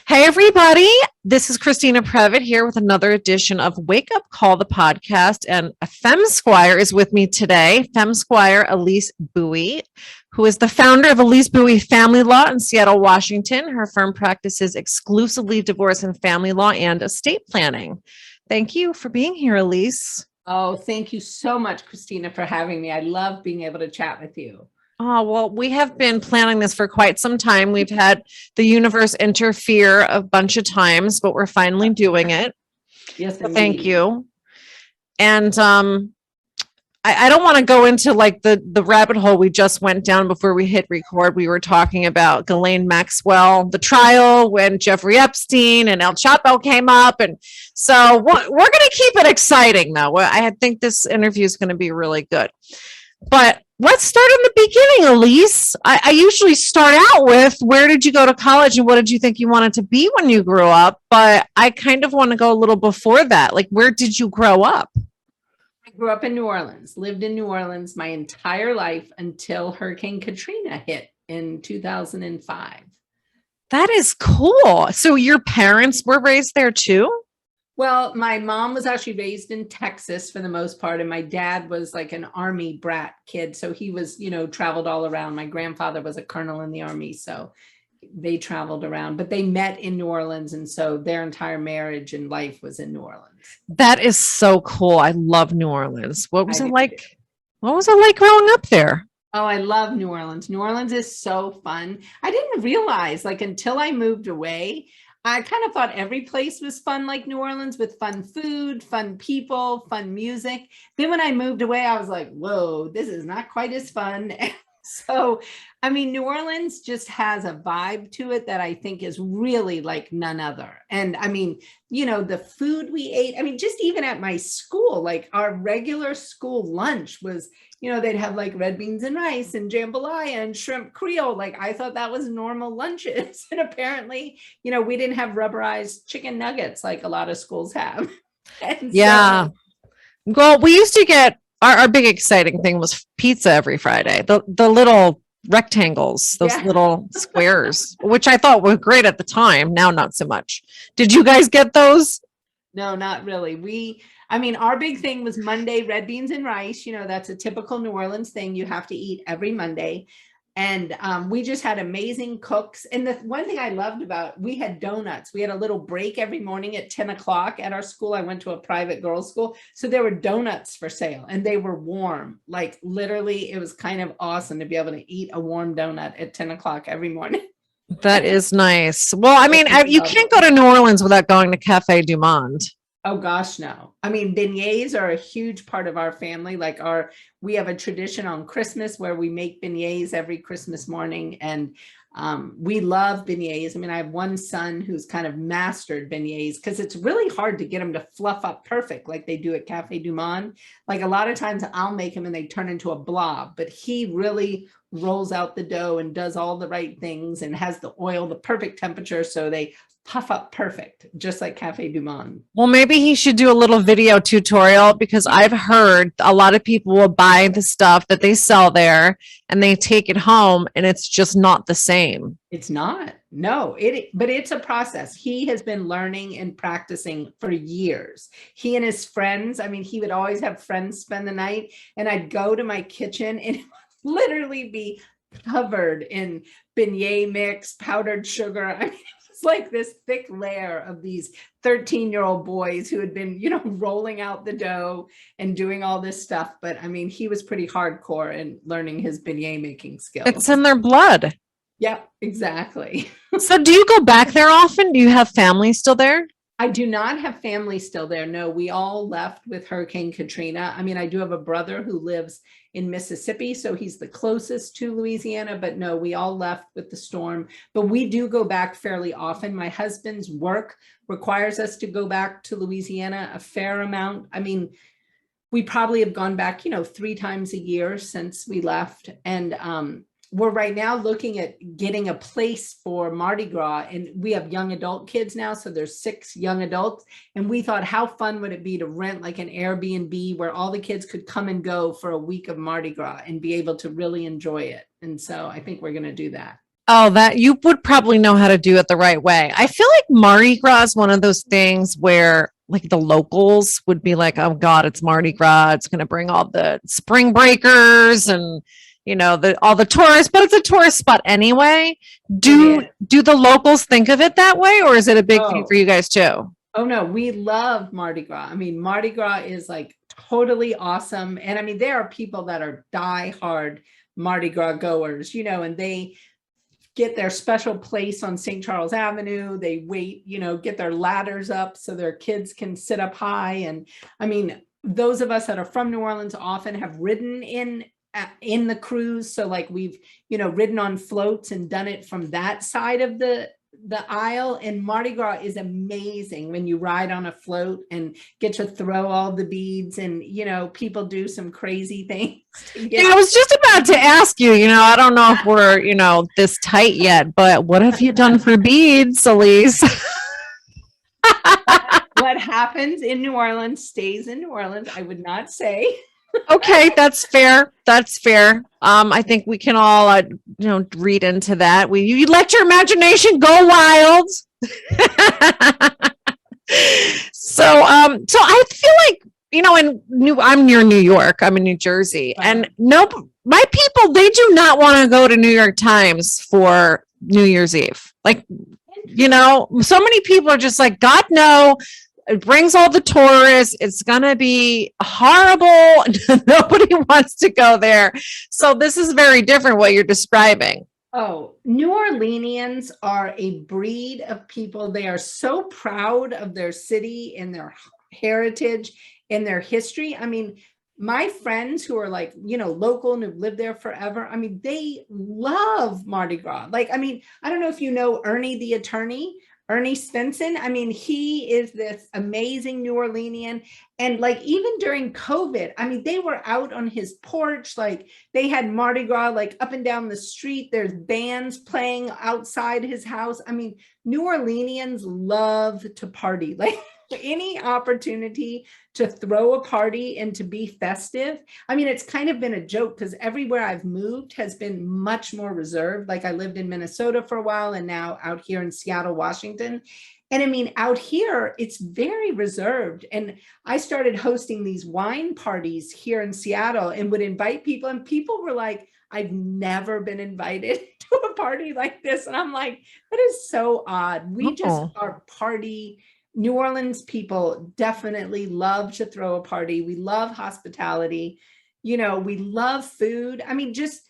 Hey, everybody. This is Christina Previtt here with another edition of Wake Up Call, the podcast. And a Fem Squire is with me today, Fem Squire Elise Buie, who is the founder of Elise Buie Family Law in Seattle, Washington. Her firm practices exclusively divorce and family law and estate planning. Thank you for being here, Elise. Oh, thank you so much, Christina, for having me. I love being able to chat with you. Oh, well, we have been planning this for quite some time. We've had the universe interfere a bunch of times, but we're finally doing it. Yes, So thank indeed. you. And I don't want to go into like the rabbit hole we just went down before we hit record. We were talking about Ghislaine Maxwell, the trial when Jeffrey Epstein and El Chapo came up. And so we're going to keep it exciting, though. I think this interview is going to be really good. But let's start in the beginning, Elise. I usually start out with where did you go to college and what did you think you wanted to be when you grew up? But I kind of want to go a little before that. Like, where did you grow up? I grew up in New Orleans, lived in New Orleans my entire life until Hurricane Katrina hit in 2005. That is cool. So your parents were raised there too? Well, my mom was actually raised in Texas for the most part, and my dad was like an army brat kid. So he was, traveled all around. My grandfather was a colonel in the army, so they traveled around, but they met in New Orleans. And so their entire marriage and life was in New Orleans. That is so cool. I love New Orleans. What was I it do like? too. What was it like growing up there? Oh, I love New Orleans. New Orleans is so fun. I didn't realize, like, until I moved away, I kind of thought every place was fun, like New Orleans, with fun food, fun people, fun music. Then when I moved away, I was like, whoa, this is not quite as fun. So, I mean, New Orleans just has a vibe to it that I think is really like none other. And I mean, the food we ate, I mean, just even at my school, like our regular school lunch was, they'd have like red beans and rice and jambalaya and shrimp Creole. Like I thought that was normal lunches. And apparently, we didn't have rubberized chicken nuggets like a lot of schools have. And Yeah. Well, we used to get our big exciting thing was pizza every Friday. The little rectangles, those Yeah. little squares, which I thought were great at the time. Now, not so much. Did you guys get those? No, not really. Our big thing was Monday, red beans and rice. That's a typical New Orleans thing you have to eat every Monday. And we just had amazing cooks. And the one thing I loved about, we had donuts. We had a little break every morning at 10 o'clock at our school. I went to a private girls' school. So there were donuts for sale and they were warm. Like literally, it was kind of awesome to be able to eat a warm donut at 10 o'clock every morning. That is nice. Well, I mean, you can't go to New Orleans without going to Cafe Du Monde. Oh gosh, no. I mean, beignets are a huge part of our family. We have a tradition on Christmas where we make beignets every Christmas morning, and we love beignets. I mean, I have one son who's kind of mastered beignets because it's really hard to get them to fluff up perfect like they do at Cafe Du Monde. Like a lot of times I'll make them and they turn into a blob, but he really rolls out the dough and does all the right things and has the oil, the perfect temperature, so they puff up perfect, just like Cafe Du Monde. Well, maybe he should do a little video tutorial because I've heard a lot of people will buy the stuff that they sell there and they take it home and it's just not the same. It's not. No, but it's a process. He has been learning and practicing for years. He and his friends, I mean, he would always have friends spend the night, and I'd go to my kitchen and it would literally be covered in beignet mix, powdered sugar. I mean, it's like this thick layer of these 13-year-old boys who had been, rolling out the dough and doing all this stuff. But I mean, he was pretty hardcore in learning his beignet making skills. It's in their blood. Yep, exactly. So do you go back there often? Do you have family still there? I do not have family still there. No, we all left with Hurricane Katrina. I mean, I do have a brother who lives in Mississippi, so he's the closest to Louisiana, but no, we all left with the storm. But we do go back fairly often. My husband's work requires us to go back to Louisiana a fair amount. I mean, we probably have gone back, 3 times a year since we left. And we're right now looking at getting a place for Mardi Gras, and we have young adult kids now. So there's 6 young adults. And we thought, how fun would it be to rent like an Airbnb where all the kids could come and go for a week of Mardi Gras and be able to really enjoy it. And so I think we're going to do that. Oh, that you would probably know how to do it the right way. I feel like Mardi Gras is one of those things where like the locals would be like, oh God, it's Mardi Gras. It's going to bring all the spring breakers and, all the tourists, but it's a tourist spot anyway. Do, It is. do the locals think of it that way, or is it a big thing for Oh, you guys too? oh no, we love Mardi Gras. I mean, Mardi Gras is like totally awesome. And I mean, there are people that are die-hard Mardi Gras goers, and they get their special place on St. Charles Avenue. They wait, get their ladders up so their kids can sit up high. And I mean, those of us that are from New Orleans often have ridden in the cruise. So like we've, ridden on floats and done it from that side of the aisle. And Mardi Gras is amazing when you ride on a float and get to throw all the beads, and people do some crazy things Yeah, I was just about to ask you, I don't know if we're, this tight yet, but what have you done for beads, Elise? What happens in New Orleans stays in New Orleans. I would not say. Okay, that's fair. That's fair. I think we can all, read into that. You let your imagination go wild. So I feel like, I'm near New York. I'm in New Jersey, and my people, they do not want to go to New York Times for New Year's Eve. Like, so many people are just like, God, no. It brings all the tourists. It's going to be horrible. Nobody wants to go there. So this is very different what you're describing. Oh, New Orleanians are a breed of people. They are so proud of their city and their heritage and their history. I mean, my friends who are like, local and have lived there forever, I mean, they love Mardi Gras. Like, I mean, I don't know if you know Ernie the attorney. Ernie Svensson. I mean, he is this amazing New Orleanian. And like, even during COVID, I mean, they were out on his porch. Like they had Mardi Gras, like up and down the street. There's bands playing outside his house. I mean, New Orleanians love to party. Like any opportunity to throw a party and to be festive. I mean, it's kind of been a joke because everywhere I've moved has been much more reserved. Like I lived in Minnesota for a while and now out here in Seattle, Washington. And I mean, out here, it's very reserved. And I started hosting these wine parties here in Seattle and would invite people. And people were like, I've never been invited to a party like this. And I'm like, that is so odd. We just are party. New Orleans people definitely love to throw a party. We love hospitality. We love food. I mean, just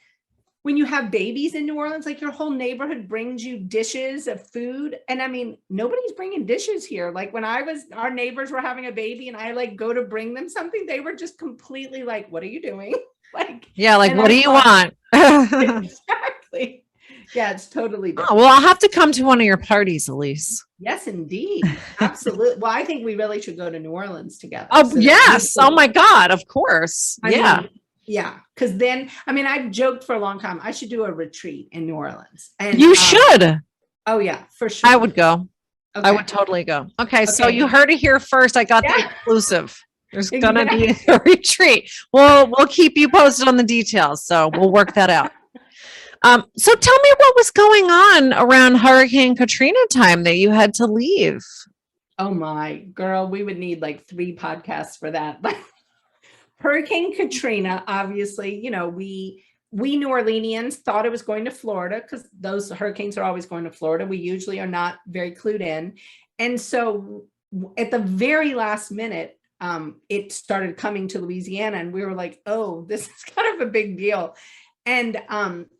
when you have babies in New Orleans, like your whole neighborhood brings you dishes of food. And I mean, nobody's bringing dishes here. Like when our neighbors were having a baby and I like go to bring them something, they were just completely like, what are you doing? Like, yeah, like, what do you want? Exactly. Yeah, it's totally different. Oh, well, I'll have to come to one of your parties, Elise. Yes, indeed. Absolutely. Well, I think we really should go to New Orleans together. Oh, yes. Oh my God. Of course. Yeah. Yeah. Because then, I mean, I've joked for a long time, I should do a retreat in New Orleans. And you should. Oh yeah, for sure. I would go. Okay. I would totally go. Okay. So you heard it here first. I got the exclusive. There's going to be a retreat. We'll keep you posted on the details. So we'll work that out. So tell me what was going on around Hurricane Katrina time that you had to leave. Oh my girl, we would need like 3 podcasts for that. But Hurricane Katrina, obviously, we New Orleanians thought it was going to Florida because those hurricanes are always going to Florida. We usually are not very clued in. And so at the very last minute, it started coming to Louisiana and we were like, oh, this is kind of a big deal. And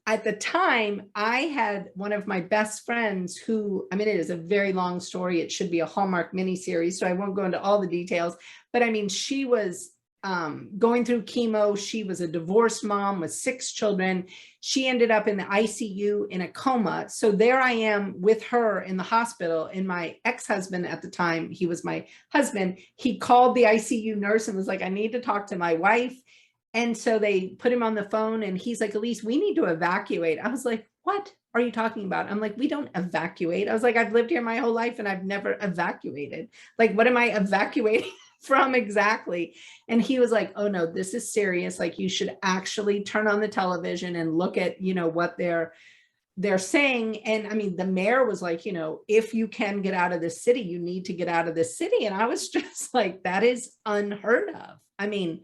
at the time, I had one of my best friends who, I mean, it is a very long story. It should be a Hallmark miniseries, so I won't go into all the details. But I mean, she was going through chemo. She was a divorced mom with 6 children. She ended up in the ICU in a coma. So there I am with her in the hospital. And my ex-husband at the time, he was my husband, he called the ICU nurse and was like, I need to talk to my wife. And so they put him on the phone and he's like, Elise, we need to evacuate. I was like, what are you talking about? I'm like, we don't evacuate. I was like, I've lived here my whole life and I've never evacuated. Like, what am I evacuating from exactly? And he was like, oh no, this is serious. Like you should actually turn on the television and look at, what they're they're saying, and I mean, the mayor was like, if you can get out of this city, you need to get out of this city. And I was just like, that is unheard of. I mean,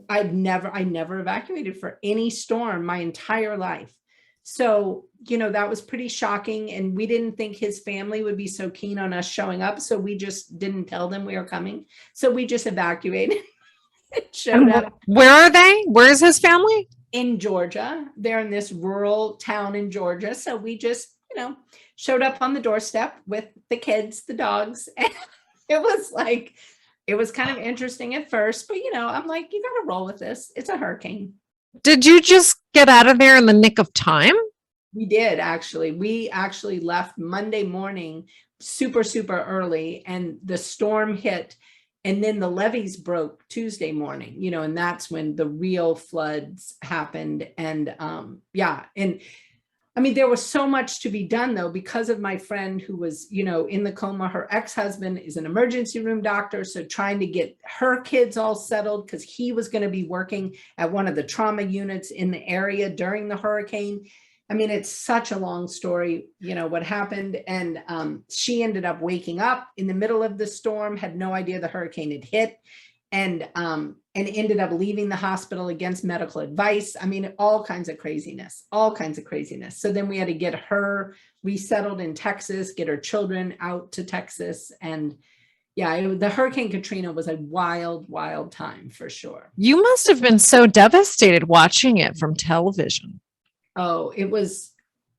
I never evacuated for any storm my entire life. So, that was pretty shocking. And we didn't think his family would be so keen on us showing up. So we just didn't tell them we were coming. So we just evacuated and showed And up where are they? Where's his family? in Georgia. They're in this rural town in Georgia. So we just, showed up on the doorstep with the kids, the dogs. And it was kind of interesting at first, but I'm like, you got to roll with this. It's a hurricane. Did you just get out of there in the nick of time? We did actually. We actually left Monday morning super, super early, and the storm hit. And then the levees broke Tuesday morning, and that's when the real floods happened. And and I mean, there was so much to be done though, because of my friend who was, in the coma. Her ex-husband is an emergency room doctor. So trying to get her kids all settled, because he was going to be working at one of the trauma units in the area during the hurricane. I mean, it's such a long story, what happened. And she ended up waking up in the middle of the storm, had no idea the hurricane had hit, and ended up leaving the hospital against medical advice. I mean, all kinds of craziness. So then we had to get her resettled in Texas, get her children out to Texas. And the Hurricane Katrina was a wild, wild time for sure. You must have been so devastated watching it from television. Oh, it was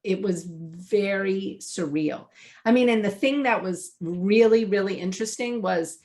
very surreal. I mean, and the thing that was really, really interesting was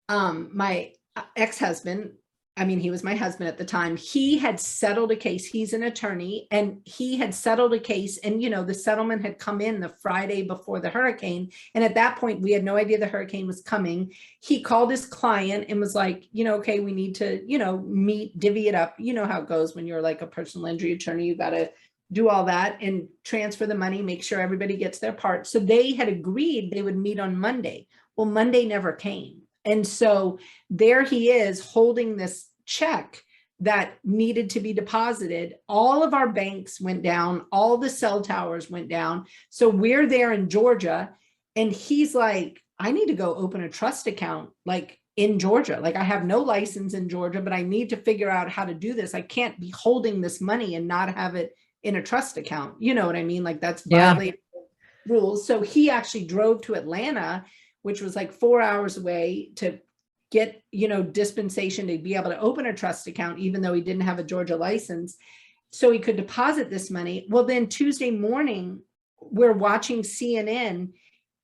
my ex-husband, I mean, he was my husband at the time. He had settled a case. He's an attorney, and he had settled a case. And, the settlement had come in the Friday before the hurricane. And at that point, we had no idea the hurricane was coming. He called his client and was like, okay, we need to, meet, divvy it up. You know how it goes when you're like a personal injury attorney. You got to do all that and transfer the money, make sure everybody gets their part. So they had agreed they would meet on Monday. Well, Monday never came. And so there he is holding this check that needed to be deposited. All of our banks went down. All the cell towers went down. So we're there in Georgia, and he's like, I need to go open a trust account like in Georgia. Like, I have no license in Georgia, but I need to figure out how to do this. I can't be holding this money and not have it in a trust account. You know what I mean? Like, that's violating rules. So he actually drove to Atlanta, which was like 4 hours away, to get, dispensation to be able to open a trust account, even though he didn't have a Georgia license, so he could deposit this money. Well, then Tuesday morning, we're watching CNN.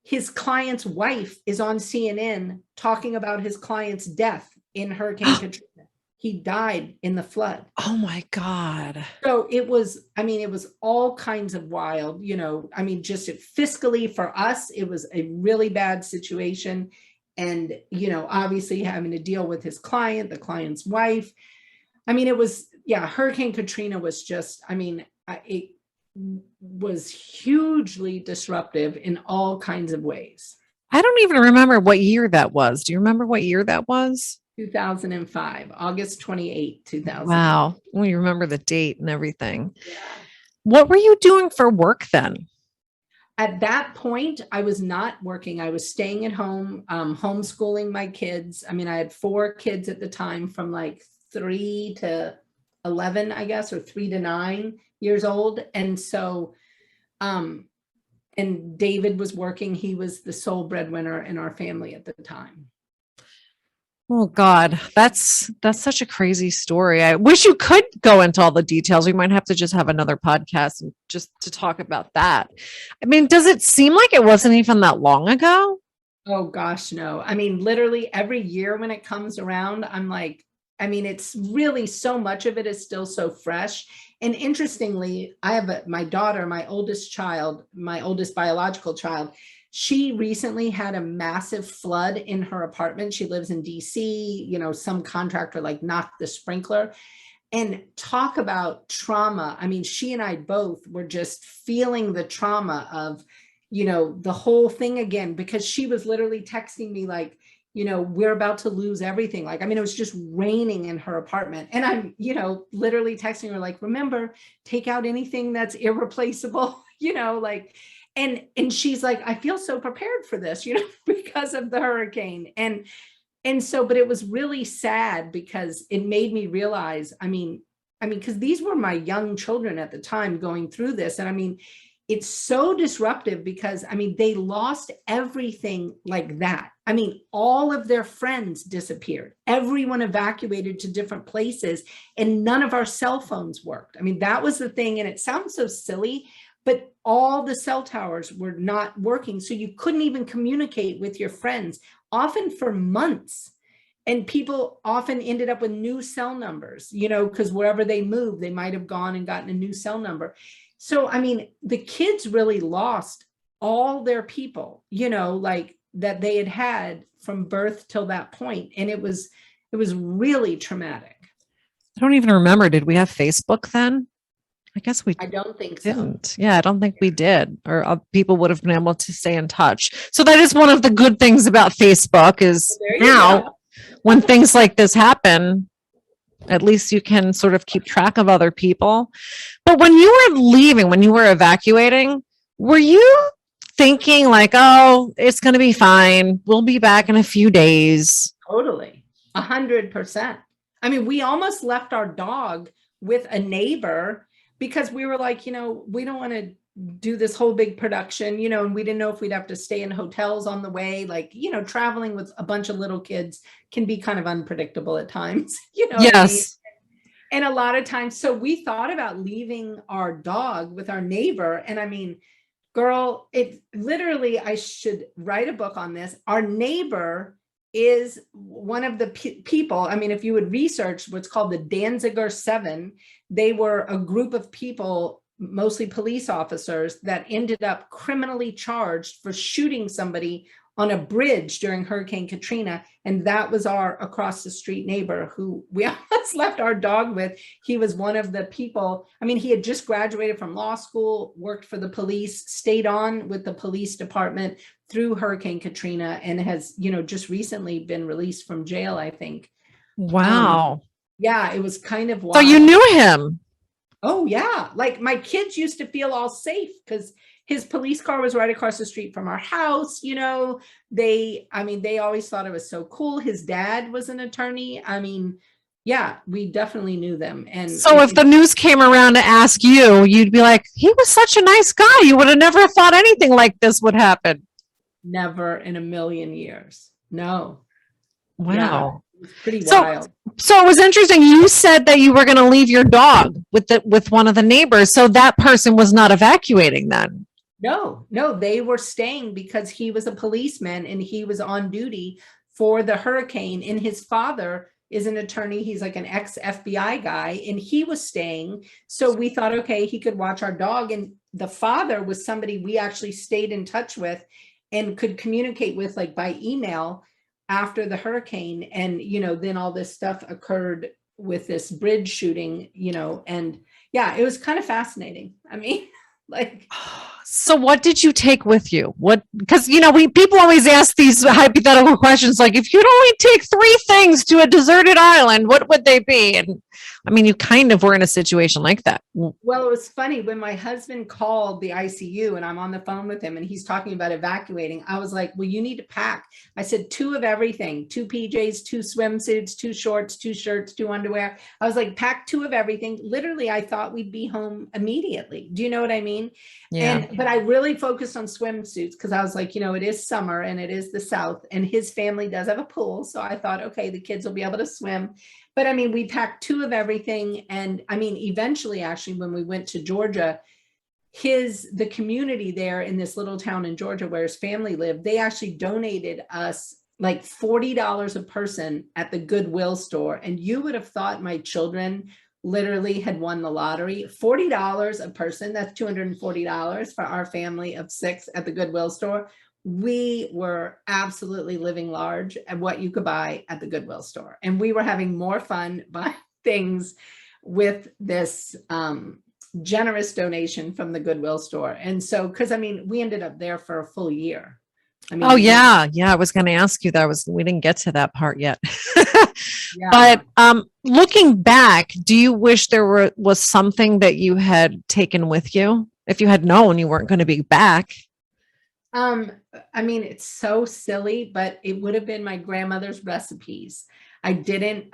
His client's wife is on CNN talking about his client's death in Hurricane Katrina. He died in the flood. Oh my God. So it was all kinds of wild, just fiscally for us, it was a really bad situation. And, obviously having to deal with his client, the client's wife. I mean, Hurricane Katrina was just, it was hugely disruptive in all kinds of ways. I don't even remember what year that was. Do you remember what year that was? 2005, August 28, 2000. Wow. Well, you remember the date and everything. Yeah. What were you doing for work then? At that point, I was not working. I was staying at home, homeschooling my kids. I mean, I had 4 kids at the time, from like 3 to 11, I guess, or 3 to 9 years old. And so, and David was working. He was the sole breadwinner in our family at the time. Oh God, that's such a crazy story. I wish you could go into all the details. We might have to just have another podcast and just to talk about that. I mean, does it seem like it wasn't even that long ago? Oh gosh, no. I mean, literally every year when it comes around, I'm like, it's really, so much of it is still so fresh. And interestingly, I have my daughter, my oldest biological child. She recently had a massive flood in her apartment. She lives in DC, some contractor like knocked the sprinkler. And talk about trauma. I mean, she and I both were just feeling the trauma of, the whole thing again, because she was literally texting me like, we're about to lose everything. Like, it was just raining in her apartment. And I'm, literally texting her like, remember, take out anything that's irreplaceable, like, and she's like, I feel so prepared for this, because of the hurricane. And so, but it was really sad because it made me realize, because these were my young children at the time going through this. And it's so disruptive because, they lost everything like that. All of their friends disappeared. Everyone evacuated to different places and none of our cell phones worked. That was the thing. And it sounds so silly, but all the cell towers were not working. So you couldn't even communicate with your friends, often for months. And people often ended up with new cell numbers, because wherever they moved, they might have gone and gotten a new cell number. So, the kids really lost all their people, like that they had from birth till that point. And it was really traumatic. I don't even remember. Did we have Facebook then? I guess we I don't think so. didn't. Yeah, I don't think we did. Or people would have been able to stay in touch. So that is one of the good things about Facebook is now when things like this happen, at least you can sort of keep track of other people. But when you were leaving, when you were evacuating, were you thinking like, oh, it's going to be fine. We'll be back in a few days? Totally. 100%. We almost left our dog with a neighbor because we were like, we don't want to do this whole big production, and we didn't know if we'd have to stay in hotels on the way. Like, traveling with a bunch of little kids can be kind of unpredictable at times, Yes. And a lot of times, so we thought about leaving our dog with our neighbor. And girl, it literally, I should write a book on this. Our neighbor is one of the people, if you would research what's called the Danziger 7, they were a group of people, mostly police officers, that ended up criminally charged for shooting somebody on a bridge during Hurricane Katrina. And that was our across the street neighbor who we almost left our dog with. He was one of the people. He had just graduated from law school, worked for the police, stayed on with the police department through Hurricane Katrina, and has, just recently been released from jail, I think. Wow. Yeah, it was kind of wild. So you knew him? Oh yeah. Like my kids used to feel all safe because his police car was right across the street from our house. They always thought it was so cool. His dad was an attorney. Yeah, we definitely knew them. And so if the news came around to ask you, you'd be like, he was such a nice guy. You would have never thought anything like this would happen. Never in a million years. No. Wow. Yeah, it was pretty wild. So it was interesting. You said that you were going to leave your dog with one of the neighbors. So that person was not evacuating then. No, they were staying because he was a policeman and he was on duty for the hurricane. And his father is an attorney. He's like an ex-FBI guy, and he was staying. So we thought, okay, he could watch our dog. And the father was somebody we actually stayed in touch with and could communicate with, like by email after the hurricane. And, then all this stuff occurred with this bridge shooting, and yeah, it was kind of fascinating. So what did you take with you? Because people always ask these hypothetical questions, like if you'd only take 3 things to a deserted island, what would they be? And you kind of were in a situation like that. Well, it was funny when my husband called the ICU and I'm on the phone with him and he's talking about evacuating. I was like, well, you need to pack. I said 2 of everything, 2 PJs, 2 swimsuits, 2 shorts, 2 shirts, 2 underwear. I was like, pack 2 of everything. Literally, I thought we'd be home immediately. Do you know what I mean? Yeah. But I really focused on swimsuits because I was like, it is summer and it is the South and his family does have a pool. So I thought, okay, the kids will be able to swim. But we packed 2 of everything. And eventually, actually, when we went to Georgia, the community there in this little town in Georgia where his family lived, they actually donated us like $40 a person at the Goodwill store. And you would have thought my children literally had won the lottery. $40 a person, that's $240 for our family of 6 at the Goodwill store. We were absolutely living large at what you could buy at the Goodwill store. And we were having more fun buying things with this generous donation from the Goodwill store. And so, because we ended up there for a full year. Oh yeah. I was going to ask you that. We didn't get to that part yet. Yeah. But looking back, do you wish there was something that you had taken with you if you had known you weren't going to be back? I mean, it's so silly, but it would have been my grandmother's recipes. I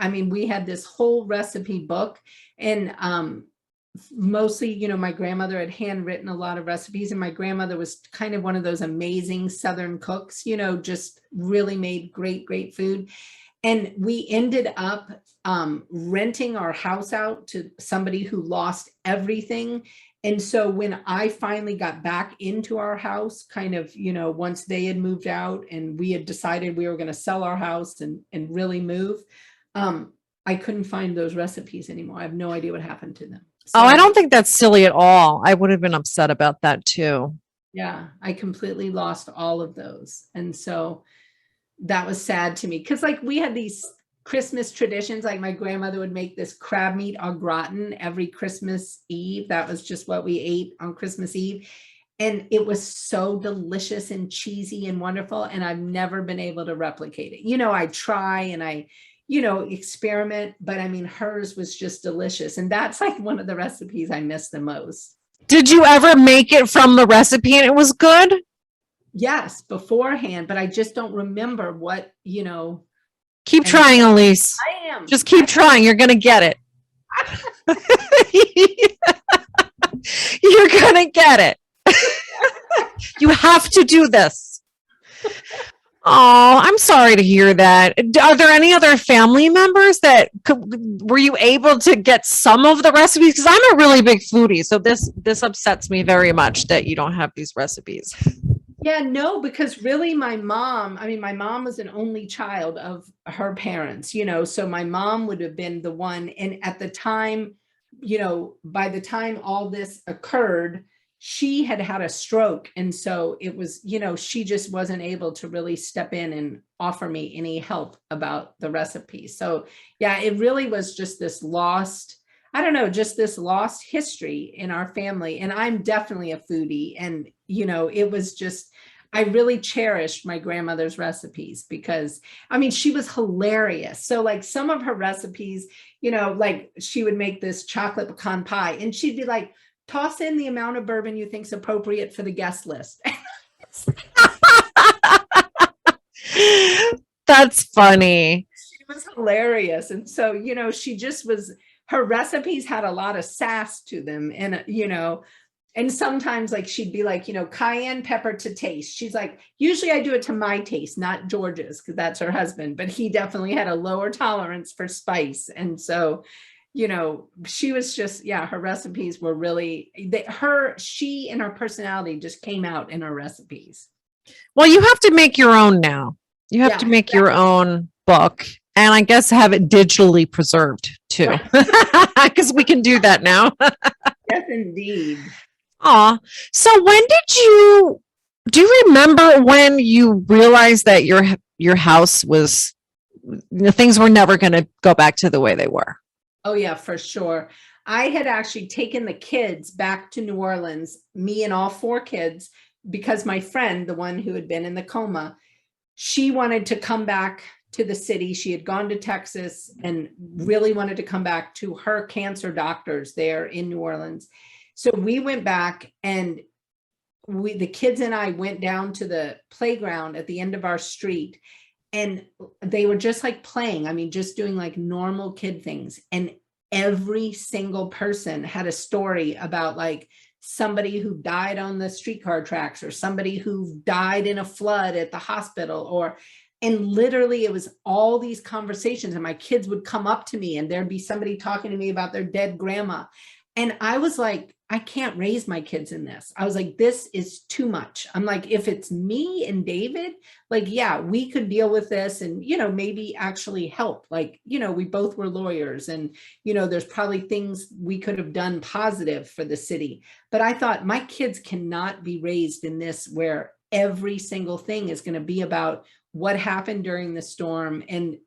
mean, we had this whole recipe book, and mostly, my grandmother had handwritten a lot of recipes, and my grandmother was kind of one of those amazing Southern cooks, just really made great, great food. And we ended up renting our house out to somebody who lost everything. And so when I finally got back into our house, kind of, once they had moved out and we had decided we were going to sell our house and really move, I couldn't find those recipes anymore. I have no idea what happened to them. So, Oh, I don't think that's silly at all. I would have been upset about that too. yeah, I completely lost all of those. And so that was sad to me, because like we had these Christmas traditions, like my grandmother would make this crab meat au gratin every Christmas Eve. That was just what we ate on Christmas Eve. And it was so delicious and cheesy and wonderful. And I've never been able to replicate it. I try and I, experiment, but I mean, hers was just delicious. And that's like one of the recipes I miss the most. Did you ever make it from the recipe and it was good? Yes, beforehand, but I just don't remember what, Keep trying, Elise. I am. Just keep trying. You're going to get it. You're going to get it. You have to do this. Oh, I'm sorry to hear that. Are there any other family members were you able to get some of the recipes? Because I'm a really big foodie, so this upsets me very much that you don't have these recipes. Yeah, no, because really my mom was an only child of her parents, so my mom would have been the one. And at the time, by the time all this occurred, she had had a stroke. And so it was, she just wasn't able to really step in and offer me any help about the recipe. So yeah, it really was just this lost, I don't know, just this lost history in our family. And I'm definitely a foodie. And, it was just, I really cherished my grandmother's recipes because, I mean, she was hilarious. So like some of her recipes, like she would make this chocolate pecan pie and she'd be like, toss in the amount of bourbon you think's appropriate for the guest list. That's funny. She was hilarious. And so, she just was, her recipes had a lot of sass to them. And, and sometimes like, she'd be like, cayenne pepper to taste. She's like, usually I do it to my taste, not George's, because that's her husband, but he definitely had a lower tolerance for spice. And so, she was just, her recipes were really, she and her personality just came out in her recipes. Well, you have to make your own now. You have to make your own book, and I guess have it digitally preserved too, because we can do that now. Yes, indeed. Aw. So do you remember when you realized that your house was, things were never going to go back to the way they were? Oh yeah, for sure. I had actually taken the kids back to New Orleans, me and all 4 kids, because my friend, the one who had been in the coma, she wanted to come back to the city. She had gone to Texas and really wanted to come back to her cancer doctors there in New Orleans. So we went back and the kids and I went down to the playground at the end of our street. And they were just like playing, I mean, just doing like normal kid things. And every single person had a story about like somebody who died on the streetcar tracks or somebody who died in a flood at the hospital and literally it was all these conversations and my kids would come up to me and there'd be somebody talking to me about their dead grandma. And I was like, I can't raise my kids in this. I was like, this is too much. I'm like, if it's me and David, like, yeah, we could deal with this and, maybe actually help. Like, we both were lawyers and, there's probably things we could have done positive for the city. But I thought my kids cannot be raised in this where every single thing is going to be about what happened during the storm and,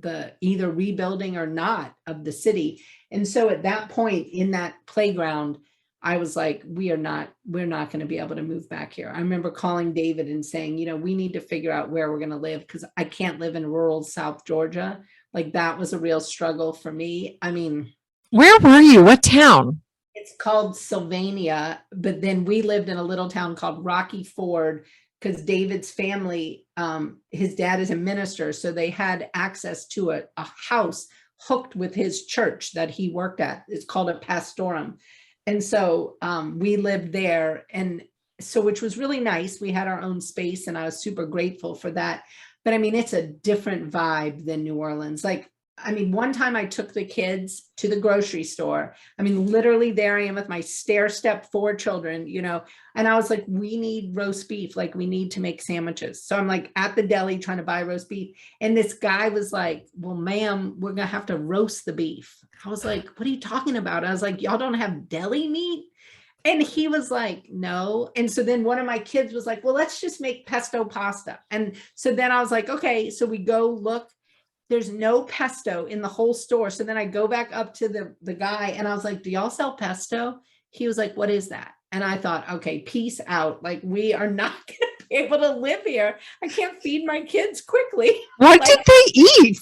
the either rebuilding or not of the city. And so at that point in that playground, I was like, we're not going to be able to move back here. I remember calling David and saying, we need to figure out where we're going to live because I can't live in rural South Georgia. Like that was a real struggle for me. I mean, where were you? What town? It's called Sylvania, but then we lived in a little town called Rocky Ford because David's family, his dad is a minister, so they had access to a house hooked with his church that he worked at. It's called a pastorum. And so we lived there, and so which was really nice. We had our own space, and I was super grateful for that. But I mean, it's a different vibe than New Orleans. Like, I mean, one time I took the kids to the grocery store. I mean, literally there I am with my stair step 4 children, you know, and I was like, we need roast beef. Like, we need to make sandwiches. So I'm like at the deli trying to buy roast beef. And this guy was like, well, ma'am, we're going to have to roast the beef. I was like, what are you talking about? I was like, y'all don't have deli meat? And he was like, no. And so then one of my kids was like, well, let's just make pesto pasta. And so then I was like, okay, so we go look. There's no pesto in the whole store. So then I go back up to the guy and I was like, do y'all sell pesto? He was like, what is that? And I thought, okay, peace out. Like, we are not going to be able to live here. I can't feed my kids quickly. What like, did they eat?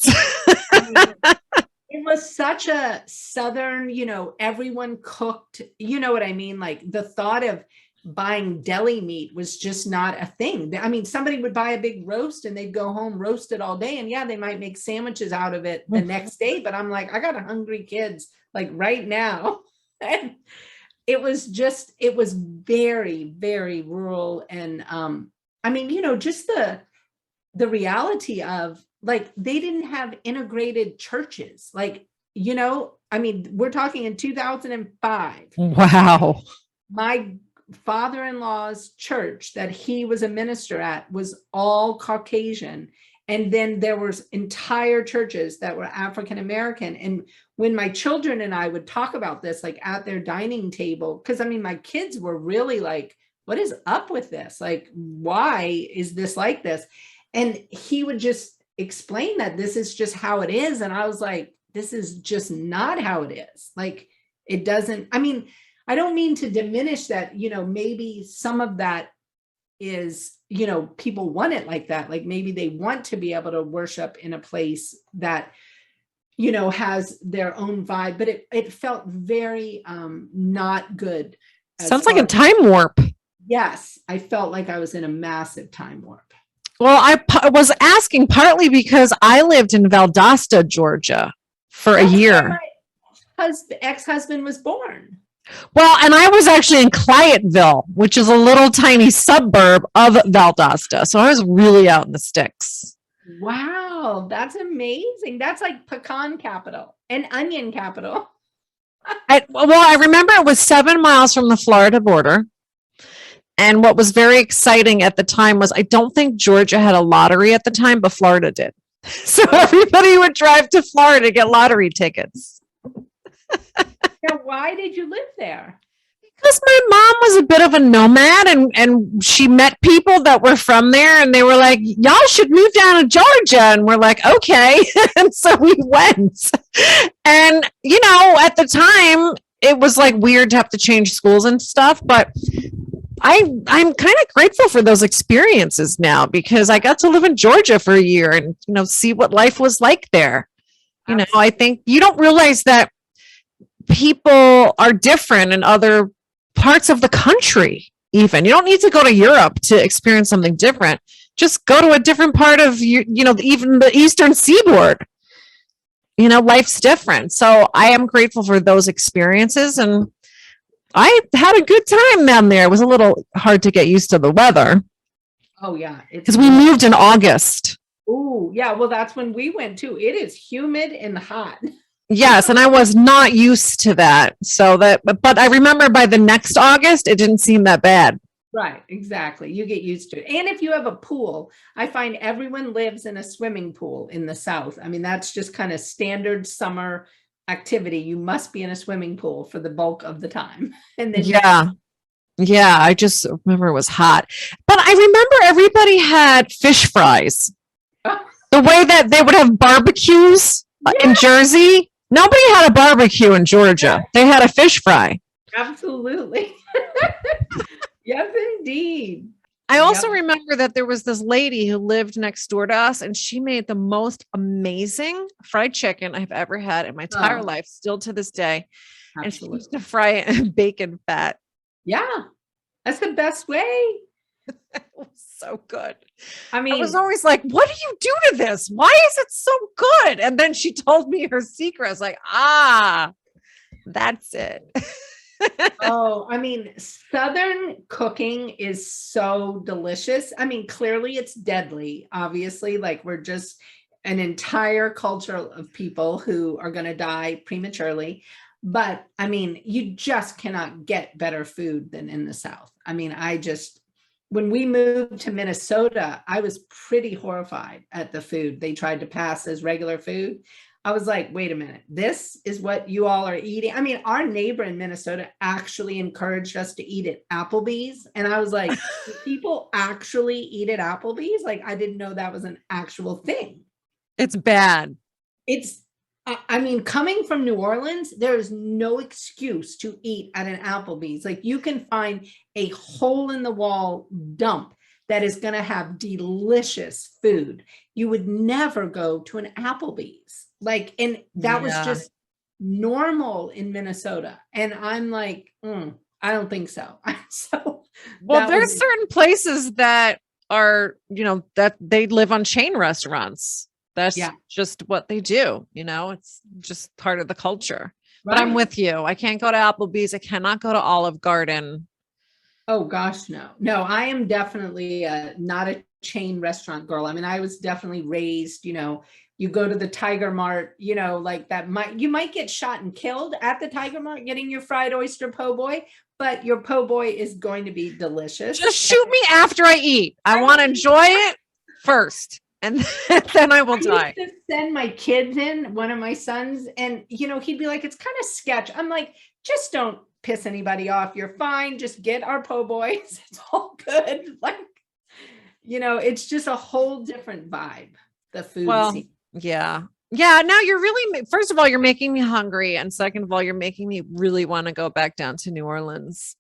I mean, it was such a Southern, you know, everyone cooked, you know what I mean? Like, the thought of buying deli meat was just not a thing. I mean, somebody would buy a big roast and they'd go home roasted all day, and yeah, they might make sandwiches out of it the next day, but I'm like, I got hungry kids like right now. And it was very, very rural. And I mean, you know, just the reality of, like, they didn't have integrated churches. Like, you know, I mean, we're talking in 2005. Wow. My father-in-law's church that he was a minister at was all Caucasian. And then there was entire churches that were African-American. And when my children and I would talk about this, like at their dining table, because I mean, my kids were really like, what is up with this? Like, why is this like this? And he would just explain that this is just how it is. And I was like, this is just not how it is. Like, it doesn't, I mean, I don't mean to diminish that, you know, maybe some of that is, you know, people want it like that. Like, maybe they want to be able to worship in a place that, you know, has their own vibe, but it felt very not good. Sounds like a time warp. Yes, I felt like I was in a massive time warp. Well, I was asking partly because I lived in Valdosta, Georgia for a year. My ex-husband was born. Well, and I was actually in Clyattville, which is a little tiny suburb of Valdosta. So I was really out in the sticks. Wow, that's amazing. That's like pecan capital and onion capital. I remember it was 7 miles from the Florida border. And what was very exciting at the time was, I don't think Georgia had a lottery at the time, but Florida did. So everybody would drive to Florida to get lottery tickets. Now, why did you live there? Because my mom was a bit of a nomad, and she met people that were from there, and they were like, y'all should move down to Georgia. And we're like, okay. And so we went. And, you know, at the time, it was like weird to have to change schools and stuff, but I'm kind of grateful for those experiences now, because I got to live in Georgia for a year and, you know, see what life was like there. You know, I think you don't realize that people are different in other parts of the country. Even you don't need to go to Europe to experience something different. Just go to a different part of you know, even the Eastern Seaboard. You know, life's different. So I am grateful for those experiences, and I had a good time down there. It was a little hard to get used to the weather. Oh yeah, because we moved in August. Oh yeah, well that's when we went too. It is humid and hot. Yes, and I was not used to that. So but I remember by the next August, it didn't seem that bad. Right, exactly. You get used to it. And if you have a pool, I find everyone lives in a swimming pool in the South. I mean, that's just kind of standard summer activity. You must be in a swimming pool for the bulk of the time. And then yeah, I just remember it was hot. But I remember everybody had fish fries. The way that they would have barbecues in Jersey. Nobody had a barbecue in Georgia. They had a fish fry. Absolutely. Yes, indeed. I also Yep. remember that there was this lady who lived next door to us, and she made the most amazing fried chicken I've ever had in my entire Oh, life, still to this day. And she used absolutely. to fry it in bacon fat. Yeah, that's the best way. It was so good. I I was mean, always like, what do you do to this? Why is it so good? And then she told me her secret. I was like, that's it. oh, I mean, Southern cooking is so delicious. I mean, clearly it's deadly, obviously. Like, we're just an entire culture of people who are going to die prematurely. But I mean, you just cannot get better food than in the South. I mean, when we moved to Minnesota, I was pretty horrified at the food they tried to pass as regular food. I was like, wait a minute, this is what you all are eating. I mean, our neighbor in Minnesota actually encouraged us to eat at Applebee's. And I was like, do people actually eat at Applebee's? Like, I didn't know that was an actual thing. It's bad. It's, I mean, coming from New Orleans, there is no excuse to eat at an Applebee's. Like, you can find a hole in the wall dump that is going to have delicious food. You would never go to an Applebee's. Like, and that was Yeah. just normal in Minnesota. And I'm like, I don't think so. So Well, that there's was certain places that are, that they live on chain restaurants. That's yeah, just what they do. It's just part of the culture. But I'm right. with you. I can't go to Applebee's. I cannot go to Olive Garden. Oh gosh, no. No, I am definitely not a chain restaurant girl. I mean, I was definitely raised, you go to the Tiger Mart, like you might get shot and killed at the Tiger Mart getting your fried oyster po' boy, but your po' boy is going to be delicious. Just shoot me after I eat. I want to enjoy it first, and then I will die. I used to send my kids in, one of my sons, and he'd be like, it's kind of sketch. I'm like, just don't piss anybody off. You're fine. Just get our po' boys. It's all good. Like, it's just a whole different vibe. The food Well, scene. yeah. Yeah. Now you're really, first of all, you're making me hungry. And second of all, you're making me really want to go back down to New Orleans.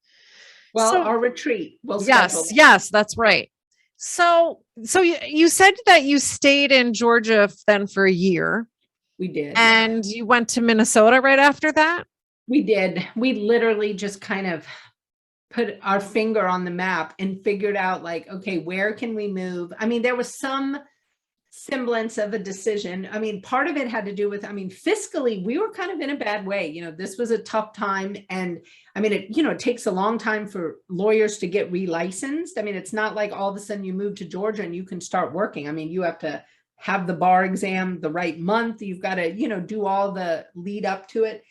Well, So our retreat will schedule. yes, that's right. So you said that you stayed in Georgia then for a year We did. and you went to Minnesota right after that. We did. We literally just kind of put our finger on the map and figured out, like, okay, where can we move? I mean, there was some semblance of a decision. I mean, part of it had to do with, fiscally, we were kind of in a bad way. This was a tough time. And I mean, it takes a long time for lawyers to get relicensed. I mean, it's not like all of a sudden you move to Georgia and you can start working. I mean, you have to have the bar exam the right month. You've got to, do all the lead up to it.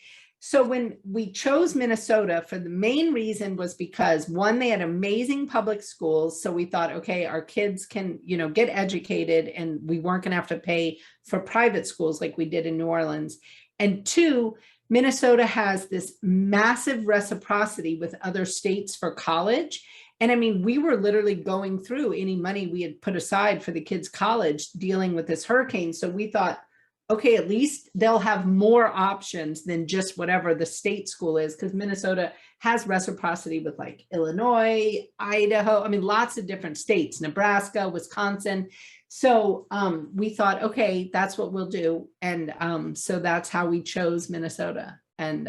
So when we chose Minnesota, for the main reason was because, one, they had amazing public schools. So we thought, okay, our kids can, get educated and we weren't going to have to pay for private schools like we did in New Orleans. And two, Minnesota has this massive reciprocity with other states for college. And I mean, we were literally going through any money we had put aside for the kids' college dealing with this hurricane. So we thought, okay, at least they'll have more options than just whatever the state school is, because Minnesota has reciprocity with like Illinois, Idaho, I mean, lots of different states, Nebraska, Wisconsin. So we thought, okay, that's what we'll do. And so that's how we chose Minnesota. And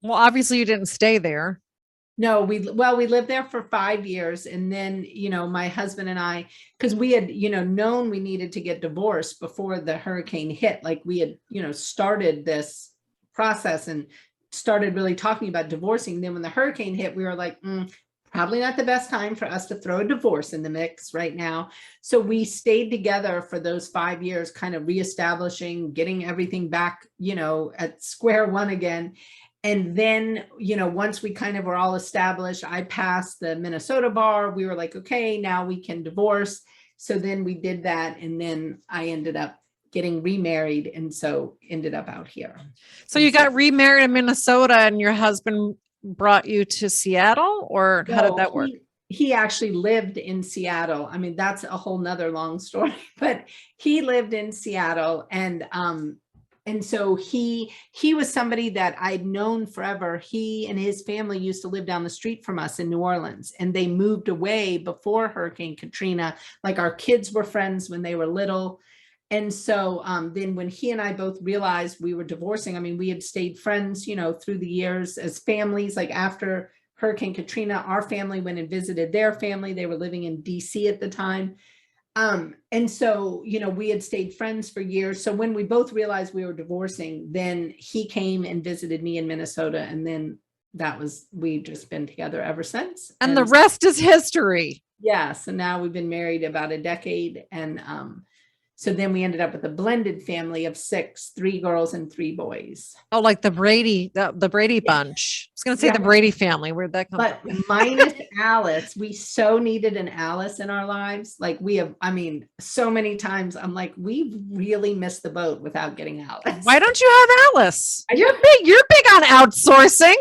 Well, obviously you didn't stay there. no, we lived there for 5 years. And then, my husband and I, because we had, known we needed to get divorced before the hurricane hit. Like, we had, started this process and started really talking about divorcing. Then when the hurricane hit, we were like, probably not the best time for us to throw a divorce in the mix right now. So we stayed together for those 5 years, kind of reestablishing, getting everything back, at square one again. And then, once we kind of were all established, I passed the Minnesota bar. We were like, okay, now we can divorce. So then we did that. And then I ended up getting remarried. And so ended up out here. So you got remarried in Minnesota and your husband brought you to Seattle, or how did that work? He actually lived in Seattle. I mean, that's a whole nother long story, but he lived in Seattle. And And so he was somebody that I'd known forever. He and his family used to live down the street from us in New Orleans, and they moved away before Hurricane Katrina. Like our kids were friends when they were little. And so then when he and I both realized we were divorcing, I mean, we had stayed friends, you know, through the years as families. Like after Hurricane Katrina, our family went and visited their family. They were living in DC at the time. And so, you know, we had stayed friends for years. So when we both realized we were divorcing, then he came and visited me in Minnesota. And then we've just been together ever since. And the rest is history. Yeah. So now we've been married about a decade. And so then we ended up with a blended family of 6, 3 girls and 3 boys. Oh, like the Brady bunch. I was going to say the Brady family. Where'd that come from? But minus Alice, we so needed an Alice in our lives. Like we have, I mean, so many times I'm like, we really missed the boat without getting Alice. Why don't you have Alice? You're big on outsourcing.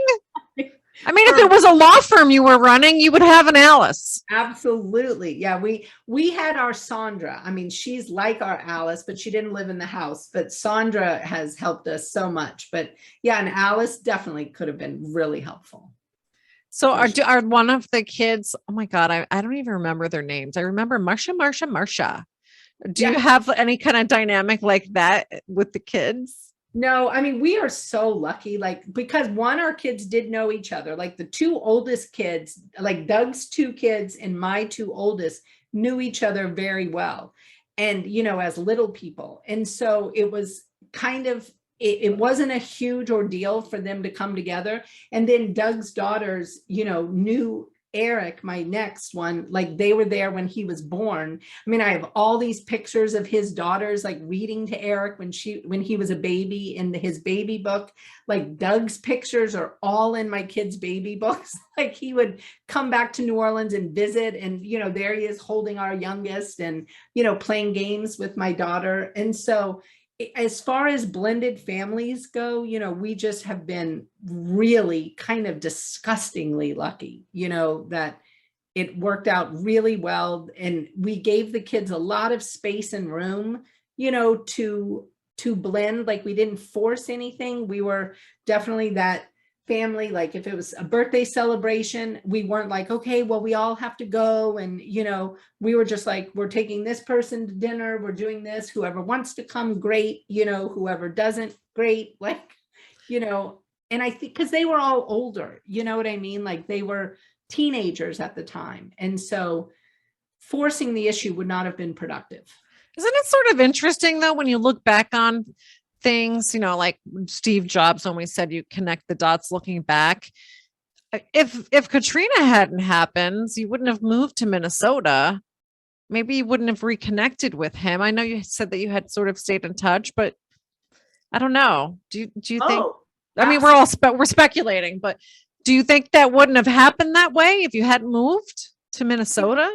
I mean, if it was a law firm you were running, you would have an Alice. Absolutely. Yeah. We had our Sandra. I mean, she's like our Alice, but she didn't live in the house, but Sandra has helped us so much. But yeah, and Alice definitely could have been really helpful. So are one of the kids, oh my God, I don't even remember their names. I remember Marsha. Do you have any kind of dynamic like that with the kids? No, I mean, we are so lucky, like, because our kids did know each other. Like the 2 oldest kids, like Doug's 2 kids and my 2 oldest knew each other very well. And, you know, as little people. And so it was kind of, it wasn't a huge ordeal for them to come together. And then Doug's daughters, you know, knew Eric, my next one, like they were there when he was born. I mean, I have all these pictures of his daughters like reading to Eric when he was a baby in his baby book. Like Doug's pictures are all in my kids' baby books. Like he would come back to New Orleans and visit, and you know, there he is holding our youngest and, you know, playing games with my daughter. And so as far as blended families go, you know, we just have been really kind of disgustingly lucky, you know, that it worked out really well. And we gave the kids a lot of space and room, you know, to blend. Like we didn't force anything. We were definitely that family. Like if it was a birthday celebration, we weren't like, okay, well, we all have to go. And, you know, we were just like, we're taking this person to dinner. We're doing this. Whoever wants to come, great. You know, whoever doesn't, great. Like, you know, and I think because they were all older, you know what I mean? Like they were teenagers at the time. And so forcing the issue would not have been productive. Isn't it sort of interesting though, when you look back on things, you know, like Steve Jobs always said, you connect the dots looking back. If Katrina hadn't happened, you wouldn't have moved to Minnesota. Maybe you wouldn't have reconnected with him. I know you said that you had sort of stayed in touch, but I don't know. Do you think, I mean, we're speculating, but do you think that wouldn't have happened that way if you hadn't moved to Minnesota?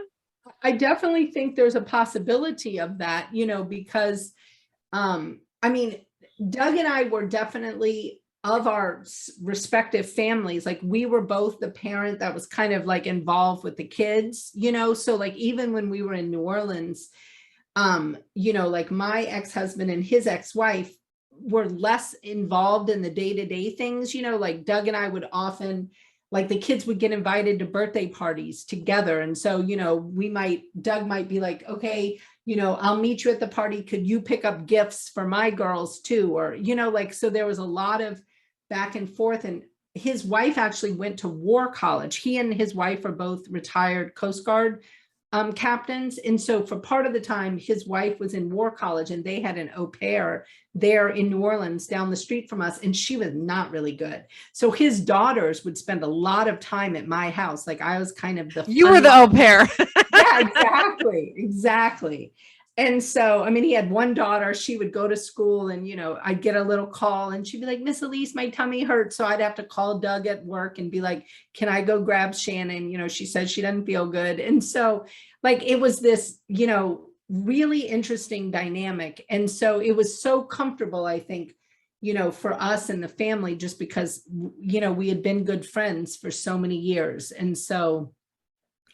I definitely think there's a possibility of that, you know, because, I mean, Doug and I were definitely of our respective families. Like we were both the parent that was kind of like involved with the kids, you know? So like, even when we were in New Orleans, you know, like my ex-husband and his ex-wife were less involved in the day-to-day things, you know, like Doug and I would often, like the kids would get invited to birthday parties together. And so, you know, Doug might be like, okay, you know, I'll meet you at the party. Could you pick up gifts for my girls too? Or, you know, like, so there was a lot of back and forth. And his wife actually went to war college. He and his wife are both retired Coast Guard captains. And so for part of the time, his wife was in war college and they had an au pair there in New Orleans down the street from us. And she was not really good. So his daughters would spend a lot of time at my house. Like I was kind of you were the au pair. Yeah, exactly. And so, I mean, he had one daughter, she would go to school and, you know, I'd get a little call and she'd be like, Miss Elise, my tummy hurts. So I'd have to call Doug at work and be like, can I go grab Shannon? You know, she says she doesn't feel good. And so like, it was this, you know, really interesting dynamic. And so it was so comfortable, I think, you know, for us and the family, just because, you know, we had been good friends for so many years. And so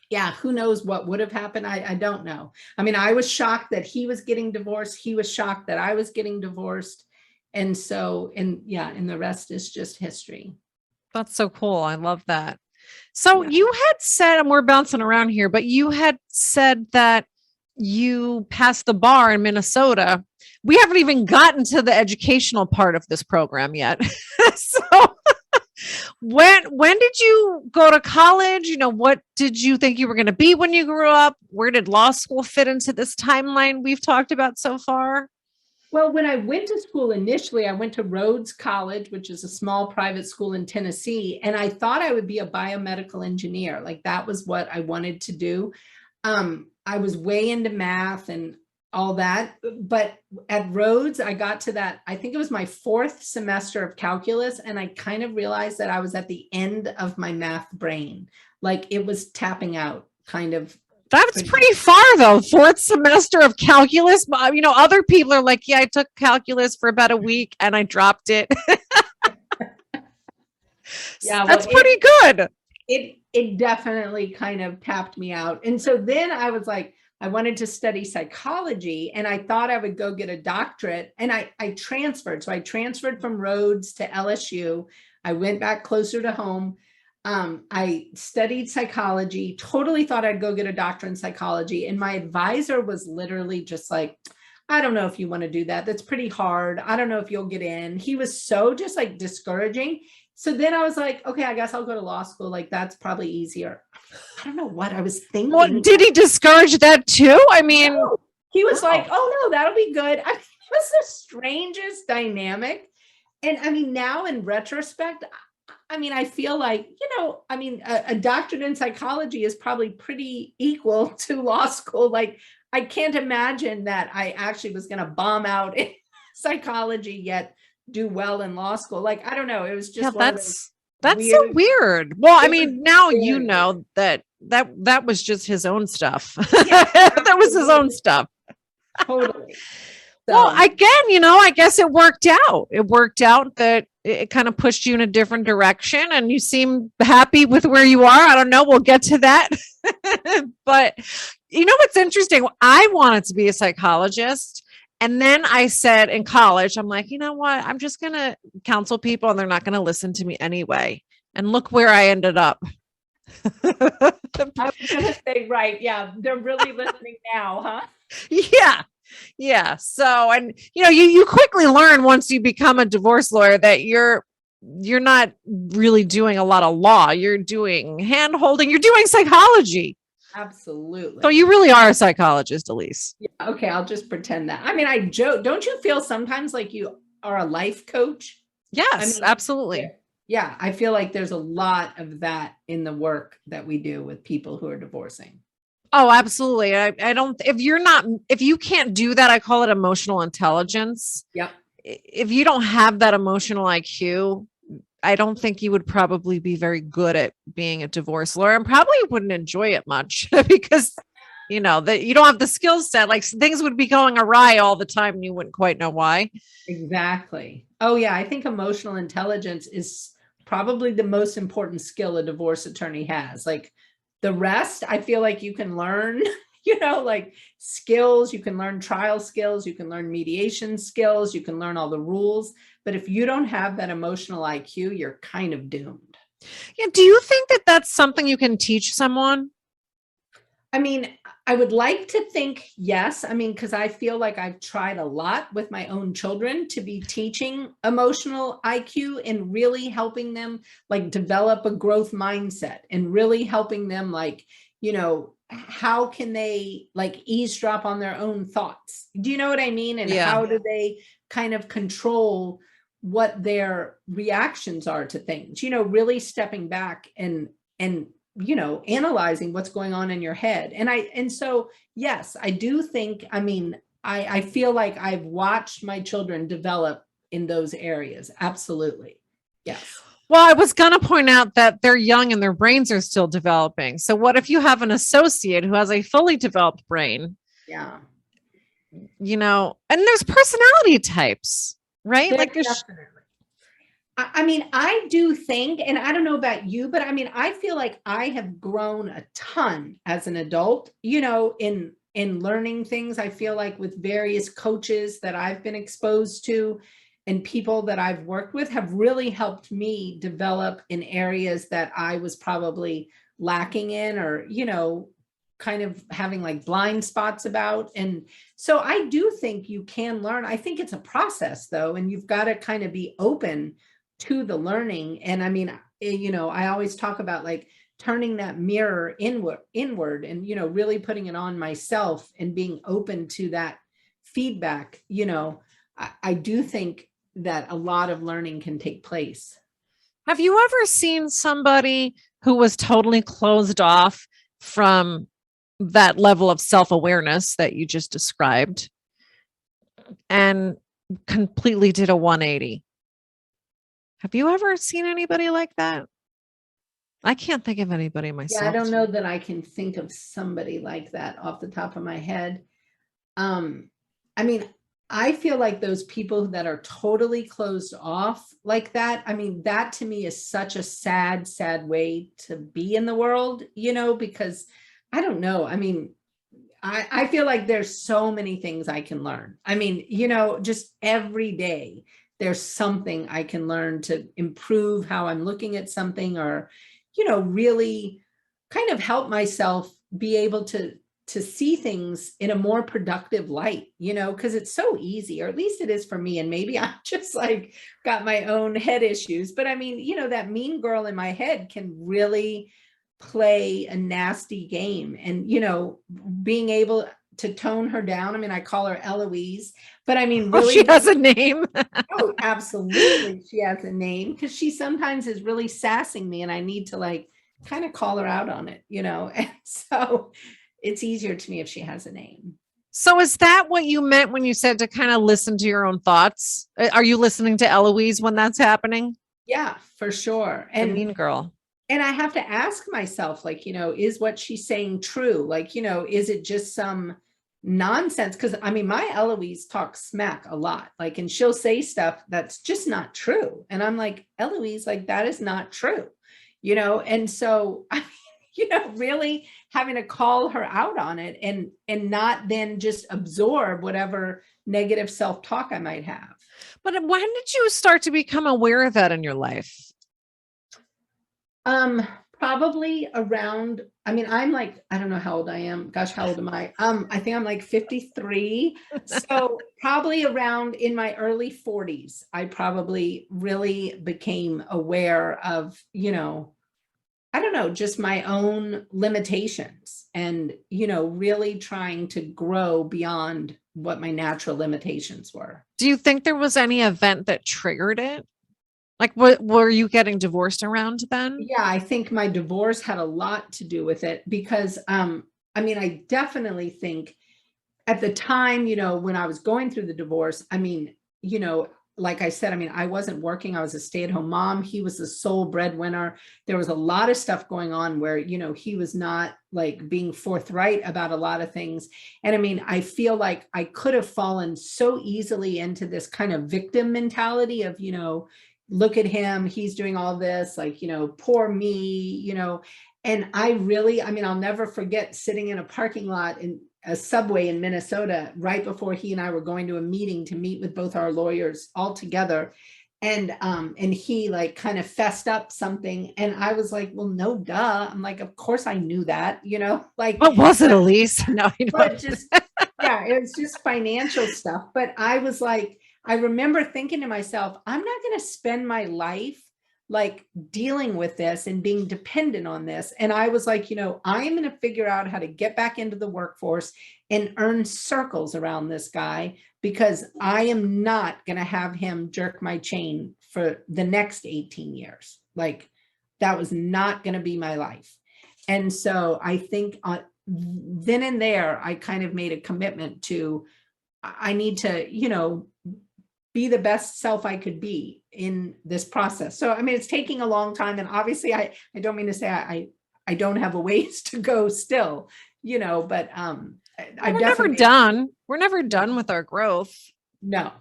yeah, who knows what would have happened? I don't know. I mean, I was shocked that he was getting divorced. He was shocked that I was getting divorced. And so, and the rest is just history. That's so cool. I love that. So Yeah. you had said, and we're bouncing around here, but you had said that you passed the bar in Minnesota. We haven't even gotten to the educational part of this program yet. So when did you go to college? You know, what did you think you were going to be when you grew up? Where did law school fit into this timeline we've talked about so far? Well, when I went to school initially, I went to Rhodes College, which is a small private school in Tennessee, and I thought I would be a biomedical engineer. Like that was what I wanted to do. I was way into math and all that, but at Rhodes, I got to that, I think it was my 4th semester of calculus, and I kind of realized that I was at the end of my math brain. Like it was tapping out, kind of. That's pretty far though. 4th semester of calculus. You know, other people are like, yeah, I took calculus for about a week and I dropped it. Yeah, that's pretty good. It definitely kind of tapped me out. And so then I was like, I wanted to study psychology, and I thought I would go get a doctorate, and I transferred. So I transferred from Rhodes to LSU. I went back closer to home. I studied psychology, totally thought I'd go get a doctorate in psychology. And my advisor was literally just like, I don't know if you want to do that. That's pretty hard. I don't know if you'll get in. He was so just like discouraging. So then I was like, okay, I guess I'll go to law school. Like that's probably easier. I don't know what I was thinking. Well, did he discourage that too? I mean, no. He was like, oh no, that'll be good. I mean, it was the strangest dynamic. And I mean, now in retrospect, I mean, I feel like, a doctorate in psychology is probably pretty equal to law school. Like, I can't imagine that I actually was going to bomb out in psychology yet do well in law school. Like, I don't know. It was just that's so weird. Well, I mean, now you know that was just his own stuff. Yeah, that was his own stuff. Totally. So. Well, again, I guess it worked out. It worked out that it kind of pushed you in a different direction, and you seem happy with where you are. I don't know. We'll get to that. But what's interesting? I wanted to be a psychologist. And then I said in college, I'm like, you know what? I'm just going to counsel people and they're not going to listen to me anyway. And look where I ended up. I was going to say, right. Yeah. They're really listening now, huh? Yeah. Yeah. So, and you quickly learn once you become a divorce lawyer that you're not really doing a lot of law. You're doing hand holding. You're doing psychology. Absolutely. So you really are a psychologist, Elise. Yeah, okay, I'll just pretend that. I mean, I joke. Don't you feel sometimes like you are a life coach? Yes, absolutely. Yeah, I feel like there's a lot of that in the work that we do with people who are divorcing. Oh, absolutely. I don't, if you can't do that, I call it emotional intelligence. Yep. If you don't have that emotional IQ, I don't think you would probably be very good at being a divorce lawyer, and probably wouldn't enjoy it much because, that you don't have the skill set. Like things would be going awry all the time and you wouldn't quite know why. Exactly. Oh yeah. I think emotional intelligence is probably the most important skill a divorce attorney has. Like the rest, I feel like you can learn, like skills, you can learn trial skills, you can learn mediation skills, you can learn all the rules. But if you don't have that emotional IQ, you're kind of doomed. Yeah. Do you think that that's something you can teach someone? I mean, I would like to think yes. I mean, because I feel like I've tried a lot with my own children to be teaching emotional IQ and really helping them like develop a growth mindset and really helping them like, how can they like eavesdrop on their own thoughts? Do you know what I mean? And how do they kind of control what their reactions are to things, really stepping back and analyzing what's going on in your head. And so, yes, I do think, I feel like I've watched my children develop in those areas. Absolutely. Yes. Well, I was going to point out that they're young and their brains are still developing. So what if you have an associate who has a fully developed brain? Yeah. And there's personality types, right? Definitely. I do think, and I don't know about you, but I feel like I have grown a ton as an adult, in learning things. I feel like with various coaches that I've been exposed to, and people that I've worked with have really helped me develop in areas that I was probably lacking in, or, kind of having like blind spots about. And so I do think you can learn. I think it's a process though, and you've got to kind of be open to the learning. And I mean, I always talk about like turning that mirror inward and, really putting it on myself and being open to that feedback. I do think that a lot of learning can take place. Have you ever seen somebody who was totally closed off from that level of self-awareness that you just described and completely did a 180? Have you ever seen anybody like that? I can't think of anybody myself. Yeah, I don't know that I can think of somebody like that off the top of my head. I mean, I feel like those people that are totally closed off like that, I mean, that to me is such a sad, sad way to be in the world, because I don't know. I mean, I feel like there's so many things I can learn. I mean, just every day there's something I can learn to improve how I'm looking at something, or, really kind of help myself be able to see things in a more productive light, because it's so easy, or at least it is for me. And maybe I'm just like got my own head issues, but I mean, that mean girl in my head can really play a nasty game. And, being able to tone her down. I mean, I call her Eloise, but I mean, really, she has a name. oh, absolutely. She has a name, because she sometimes is really sassing me and I need to like kind of call her out on it, and so it's easier to me if she has a name. So is that what you meant when you said to kind of listen to your own thoughts? Are you listening to Eloise when that's happening? Yeah, for sure. The mean girl. And I have to ask myself, like, is what she's saying true? Like, is it just some nonsense? Because I mean, my Eloise talks smack a lot, like, and she'll say stuff that's just not true. And I'm like, Eloise, like, that is not true, and so I really having to call her out on it, and not then just absorb whatever negative self-talk I might have. But when did you start to become aware of that in your life? Probably around, I mean, I'm like, I don't know how old I am. Gosh, how old am I? I think I'm like 53. So probably around in my early 40s, I probably really became aware of, I don't know, just my own limitations, and, really trying to grow beyond what my natural limitations were. Do you think there was any event that triggered it? Like, what were you getting divorced around then? Yeah, I think my divorce had a lot to do with it, because, I mean, I definitely think at the time, when I was going through the divorce, I mean, like I said, I mean, I wasn't working. I was a stay-at-home mom. He was the sole breadwinner. There was a lot of stuff going on where, he was not like being forthright about a lot of things. And I mean, I feel like I could have fallen so easily into this kind of victim mentality of, look at him, he's doing all this, like, poor me, and I mean, I'll never forget sitting in a parking lot in a Subway in Minnesota right before he and I were going to a meeting to meet with both our lawyers all together. And he like kind of fessed up something. And I was like, well, no, duh. I'm like, of course I knew that, like. What was it, Elise? No, but just, yeah, it was just financial stuff. But I was like, I remember thinking to myself, I'm not going to spend my life like dealing with this and being dependent on this. And I was like, I am going to figure out how to get back into the workforce and earn circles around this guy, because I am not going to have him jerk my chain for the next 18 years. Like, that was not going to be my life. And so I think then and there, I kind of made a commitment to, I need to, be the best self I could be in this process. So, I mean, it's taking a long time. And obviously I don't mean to say I don't have a ways to go still, but we're never done. We're never done with our growth. No,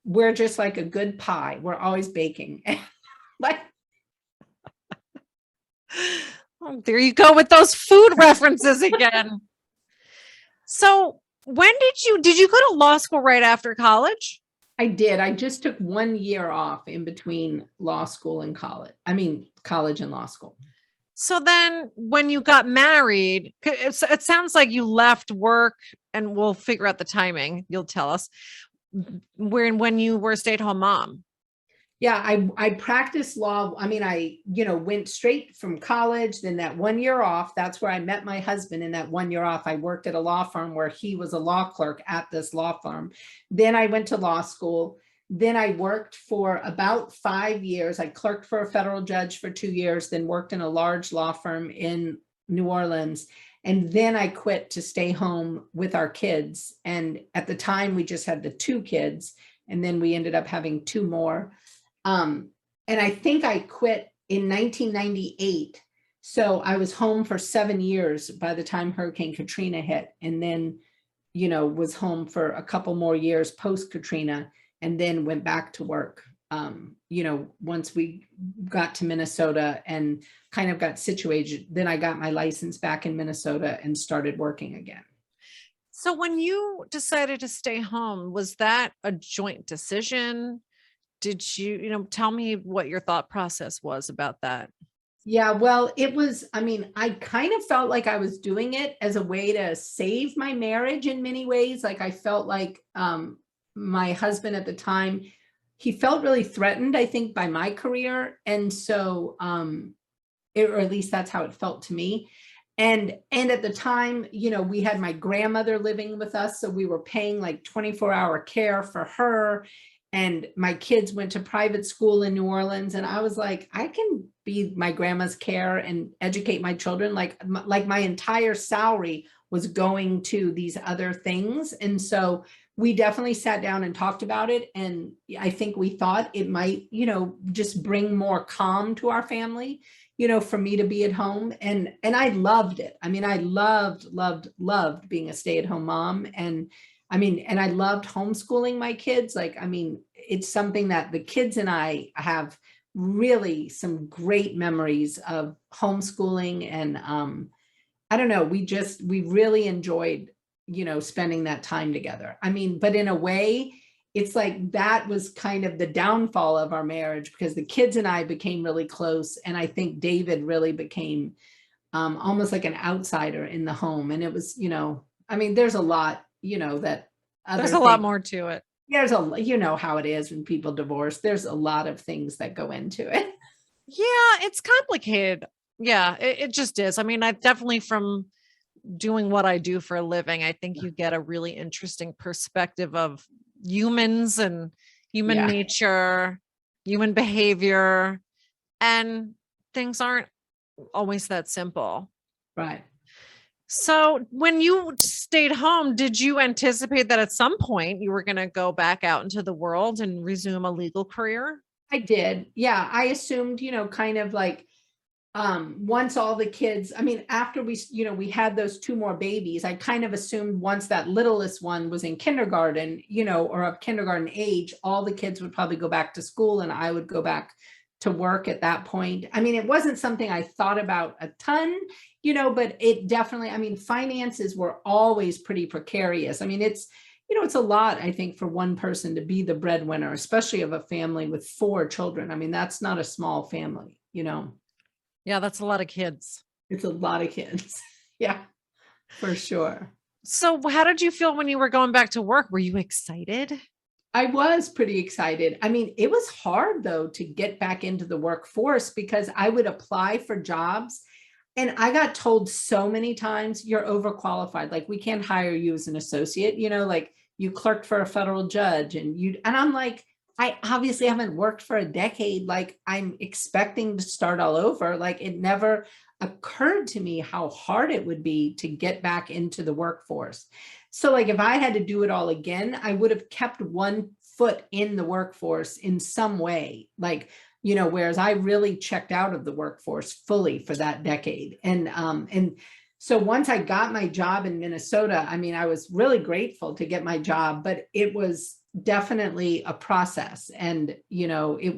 we're just like a good pie. We're always baking. Like, oh, there you go with those food references again. So when did you go to law school right after college? I did. I just took 1 year off in between law school and college. I mean, college and law school. So then when you got married, it sounds like you left work, and we'll figure out the timing. You'll tell us when you were a stay-at-home mom. Yeah, I practiced law. I mean, went straight from college, then that 1 year off. That's where I met my husband. In that 1 year off, I worked at a law firm where he was a law clerk at this law firm. Then I went to law school. Then I worked for about 5 years. I clerked for a federal judge for 2 years, then worked in a large law firm in New Orleans. And then I quit to stay home with our kids. And at the time, we just had the 2 kids. And then we ended up having 2 more. And I think I quit in 1998. So I was home for 7 years by the time Hurricane Katrina hit, and then, was home for a couple more years post Katrina, and then went back to work. Once we got to Minnesota and kind of got situated, then I got my license back in Minnesota and started working again. So when you decided to stay home, was that a joint decision? Did you, tell me what your thought process was about that? Yeah, well, I kind of felt like I was doing it as a way to save my marriage in many ways. Like I felt like my husband at the time, he felt really threatened, I think, by my career. And so, or at least that's how it felt to me. And at the time, we had my grandmother living with us. So we were paying like 24-hour care for her. And my kids went to private school in New Orleans. And I was like, I can be my grandma's care and educate my children. Like my entire salary was going to these other things. And so we definitely sat down and talked about it. And I think we thought it might, just bring more calm to our family, for me to be at home. And I loved it. I mean, I loved being a stay-at-home mom. And I loved homeschooling my kids. It's something that the kids and I have really some great memories of homeschooling. And I don't know, we really enjoyed, spending that time together. But in a way, it's like that was kind of the downfall of our marriage, because the kids and I became really close. And I think David really became almost like an outsider in the home. And it was, there's a lot, that there's a lot more to it. There's how it is when people divorce. There's a lot of things that go into it. Yeah, it's complicated. Yeah, it just is. I definitely, from doing what I do for a living, I think you get a really interesting perspective of humans and human nature, human behavior, and things aren't always that simple. Right. So when you stayed home, did you anticipate that at some point you were going to go back out into the world and resume a legal career? I did. Yeah. I assumed, kind of like once all the kids, after we had those 2 more babies, I kind of assumed once that littlest one was in kindergarten, or of kindergarten age, all the kids would probably go back to school and I would go back to work at that point. It wasn't something I thought about a ton, but it definitely, finances were always pretty precarious. It's a lot, I think, for one person to be the breadwinner, especially of a family with 4 children. That's not a small family, Yeah, that's a lot of kids. It's a lot of kids. Yeah, for sure. So how did you feel when you were going back to work? Were you excited? I was pretty excited. It was hard though to get back into the workforce, because I would apply for jobs and I got told so many times, you're overqualified. Like, we can't hire you as an associate, like you clerked for a federal judge and I'm like, I obviously haven't worked for a decade. Like, I'm expecting to start all over. Like, it never occurred to me how hard it would be to get back into the workforce. So like, if I had to do it all again, I would have kept one foot in the workforce in some way. Like, whereas I really checked out of the workforce fully for that decade. And so once I got my job in Minnesota, I was really grateful to get my job, but it was definitely a process. And, it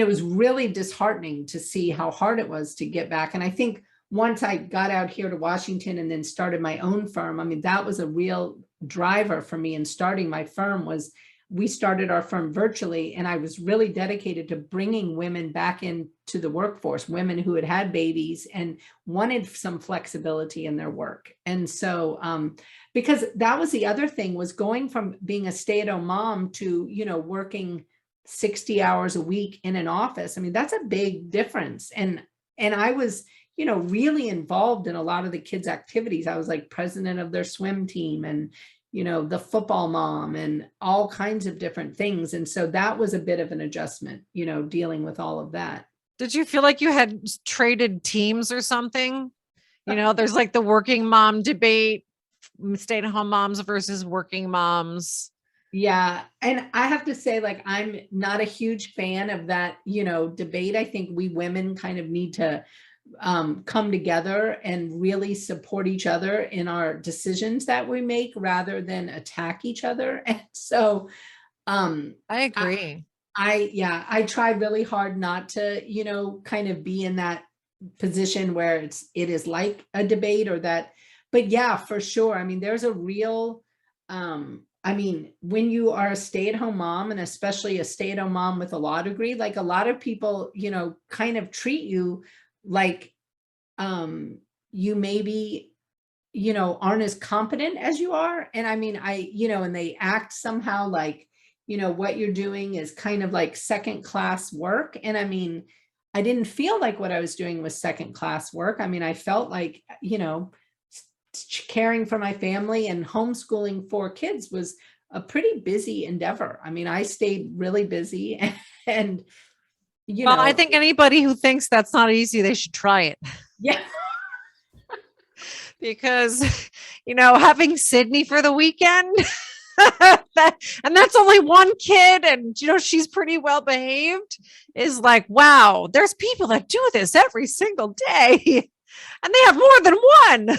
was really disheartening to see how hard it was to get back. And I think once I got out here to Washington and then started my own firm, that was a real driver for me in starting my firm, was we started our firm virtually, and I was really dedicated to bringing women back into the workforce, women who had had babies and wanted some flexibility in their work. And so, because that was the other thing, was going from being a stay-at-home mom to, working 60 hours a week in an office. I mean, that's a big difference. And I was, really involved in a lot of the kids' activities. I was like president of their swim team and, the football mom and all kinds of different things. And so that was a bit of an adjustment, dealing with all of that. Did you feel like you had traded teams or something? There's like the working mom debate, stay-at-home moms versus working moms. Yeah. And I have to say, like, I'm not a huge fan of that, debate. I think we women kind of need to come together and really support each other in our decisions that we make rather than attack each other. And so I agree. I try really hard not to, kind of be in that position where it is like a debate or that, but yeah, for sure. I mean, there's a real, when you are a stay-at-home mom, and especially a stay-at-home mom with a law degree, like a lot of people, kind of treat you like you maybe, aren't as competent as you are. And and they act somehow like, what you're doing is kind of like second class work. And I didn't feel like what I was doing was second class work. I felt like, caring for my family and homeschooling 4 kids was a pretty busy endeavor. I stayed really busy and well, I think anybody who thinks that's not easy, they should try it. Yeah. Because, having Sydney for the weekend, and that's only one kid, and she's pretty well behaved, is like, wow, there's people that do this every single day. And they have more than one.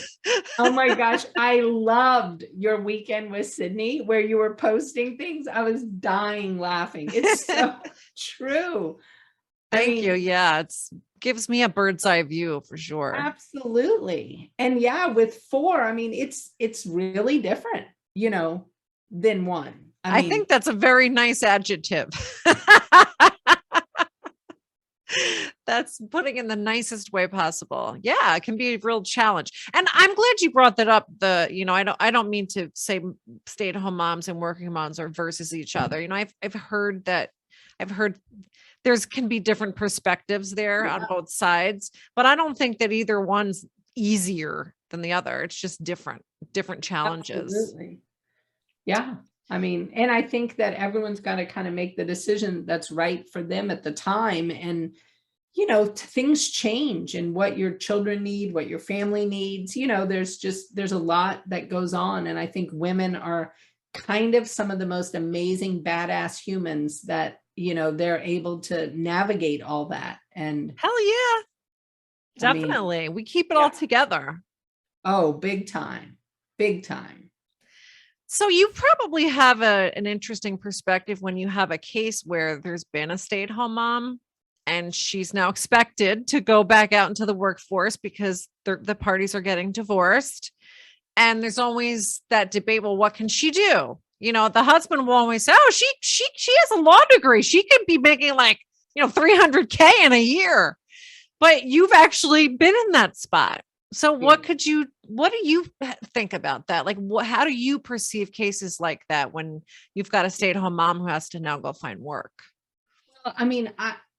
Oh my gosh. I loved your weekend with Sydney where you were posting things. I was dying laughing. It's so true. Thank you. Yeah. Gives me a bird's eye view for sure. Absolutely. And yeah, with 4, it's really different, than 1. I think that's a very nice adjective. That's putting in the nicest way possible. Yeah, it can be a real challenge. And I'm glad you brought that up. I don't mean to say stay-at-home moms and working moms are versus each other. I've heard there's can be different perspectives there on both sides, but I don't think that either one's easier than the other. It's just different challenges. Absolutely. Yeah. And I think that everyone's got to kind of make the decision that's right for them at the time. And, things change and what your children need, what your family needs, there's a lot that goes on. And I think women are kind of some of the most amazing, badass humans that, they're able to navigate all that. And hell yeah, definitely. We keep it all together. Oh, big time. Big time. So you probably have an interesting perspective when you have a case where there's been a stay-at-home mom and she's now expected to go back out into the workforce because the parties are getting divorced. And there's always that debate. Well, what can she do? The husband will always say, oh, she has a law degree. She could be making like, $300K in a year, but you've actually been in that spot. So what do you think about that? Like, how do you perceive cases like that when you've got a stay-at-home mom who has to now go find work? Well,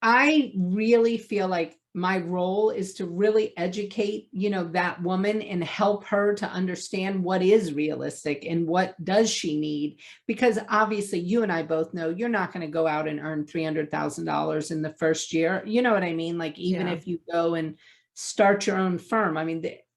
I really feel like my role is to really educate, that woman and help her to understand what is realistic and what does she need. Because obviously you and I both know you're not going to go out and earn $300,000 in the first year. You know what I mean? Like, even if you go and start your own firm,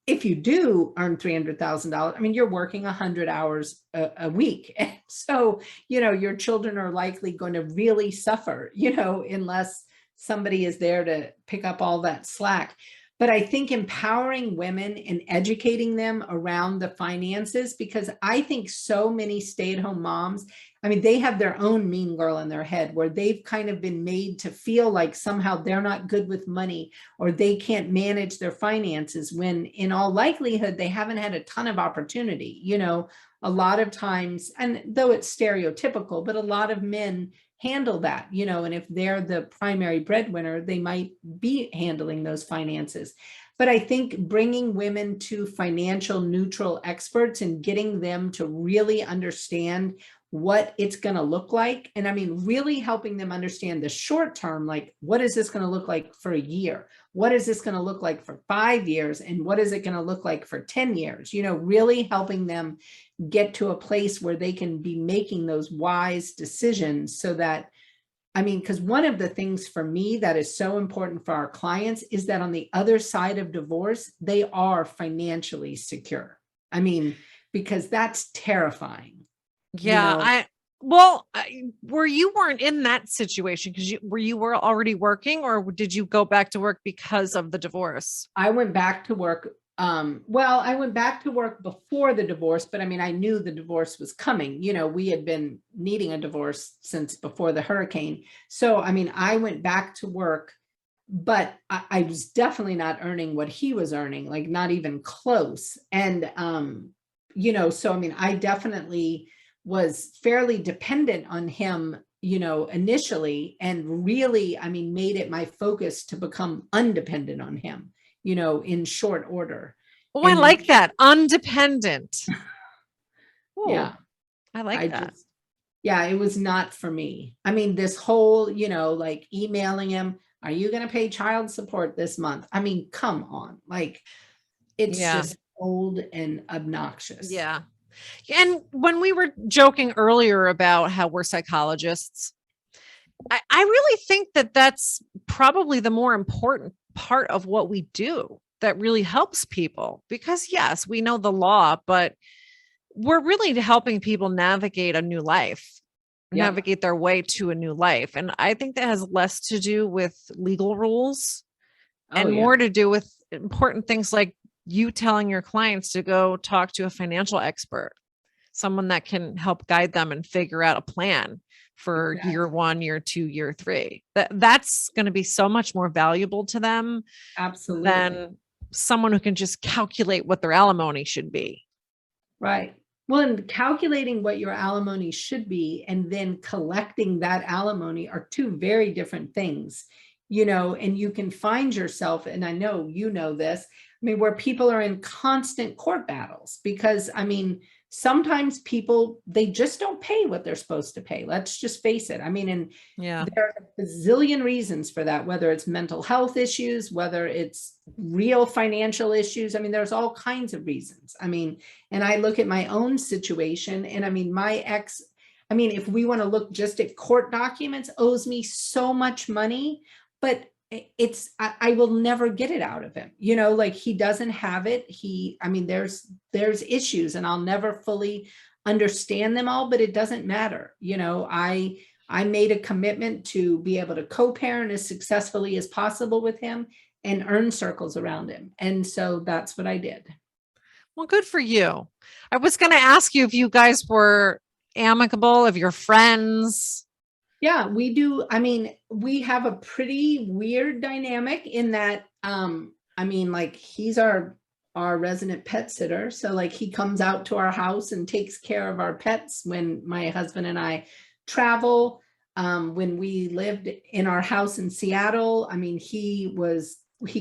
if you do earn $300,000, you're working 100 hours a week. And so, your children are likely going to really suffer, unless somebody is there to pick up all that slack. But I think empowering women and educating them around the finances, because I think so many stay-at-home moms, I mean, they have their own mean girl in their head where they've kind of been made to feel like somehow they're not good with money or they can't manage their finances, when in all likelihood, they haven't had a ton of opportunity. You know, a lot of times, and though it's stereotypical, but a lot of men handle that, you know, and if they're the primary breadwinner, they might be handling those finances. But I think bringing women to financial neutral experts and getting them to really understand what it's going to look like. And I mean, really helping them understand the short term, like, what is this going to look like for a year? What is this going to look like for 5 years? And what is it going to look like for 10 years? You know, really helping them get to a place where they can be making those wise decisions so that, I mean, because one of the things for me that is so important for our clients is that on the other side of divorce, they are financially secure. I mean, because that's terrifying. You Yeah, know, were you weren't in that situation because you were already working, or did you go back to work because of the divorce? I went back to work. Well, I went back to work before the divorce, but I mean, I knew the divorce was coming. You know, we had been needing a divorce since before the hurricane. So, I mean, I went back to work, but I was definitely not earning what he was earning, like not even close. And, you know, so, I mean, I definitely was fairly dependent on him, you know, initially, and really, I mean, made it my focus to become undependent on him, you know, in short order. Oh, I And then, like that. Undependent. yeah, Oh, I like I that. just, yeah, it was not for me. I mean, this whole, you know, like emailing him, are you going to pay child support this month? I mean, come on, like, it's Yeah. just old and obnoxious. Yeah. And when we were joking earlier about how we're psychologists, I really think that that's probably the more important part of what we do that really helps people. Because, yes, we know the law, but we're really helping people navigate a new life, Yep. navigate their way to a new life. And I think that has less to do with legal rules Oh, and yeah. more to do with important things like you telling your clients to go talk to a financial expert, someone that can help guide them and figure out a plan for year Exactly. 1, year 2, year 3. That's going to be so much more valuable to them Absolutely. than someone who can just calculate what their alimony should be. Right. Well, and calculating what your alimony should be and then collecting that alimony are two very different things, you know, and you can find yourself, and I know you know this, I mean, where people are in constant court battles because, I mean, sometimes people, they just don't pay what they're supposed to pay. Let's just face it. I mean, and Yeah. there are a bazillion reasons for that, whether it's mental health issues, whether it's real financial issues. I mean, there's all kinds of reasons. I mean, and I look at my own situation, and I mean, my ex, I mean, if we want to look just at court documents, owes me so much money, but it's, I will never get it out of him. You know, like he doesn't have it. I mean, there's issues and I'll never fully understand them all, but it doesn't matter. You know, I made a commitment to be able to co-parent as successfully as possible with him and earn circles around him. And so that's what I did. Well, good for you. I was going to ask you if you guys were amicable, if you're friends. Yeah, we do. I mean, we have a pretty weird dynamic in that, I mean, like he's our resident pet sitter. So like he comes out to our house and takes care of our pets when my husband and I travel. When we lived in our house in Seattle, I mean, he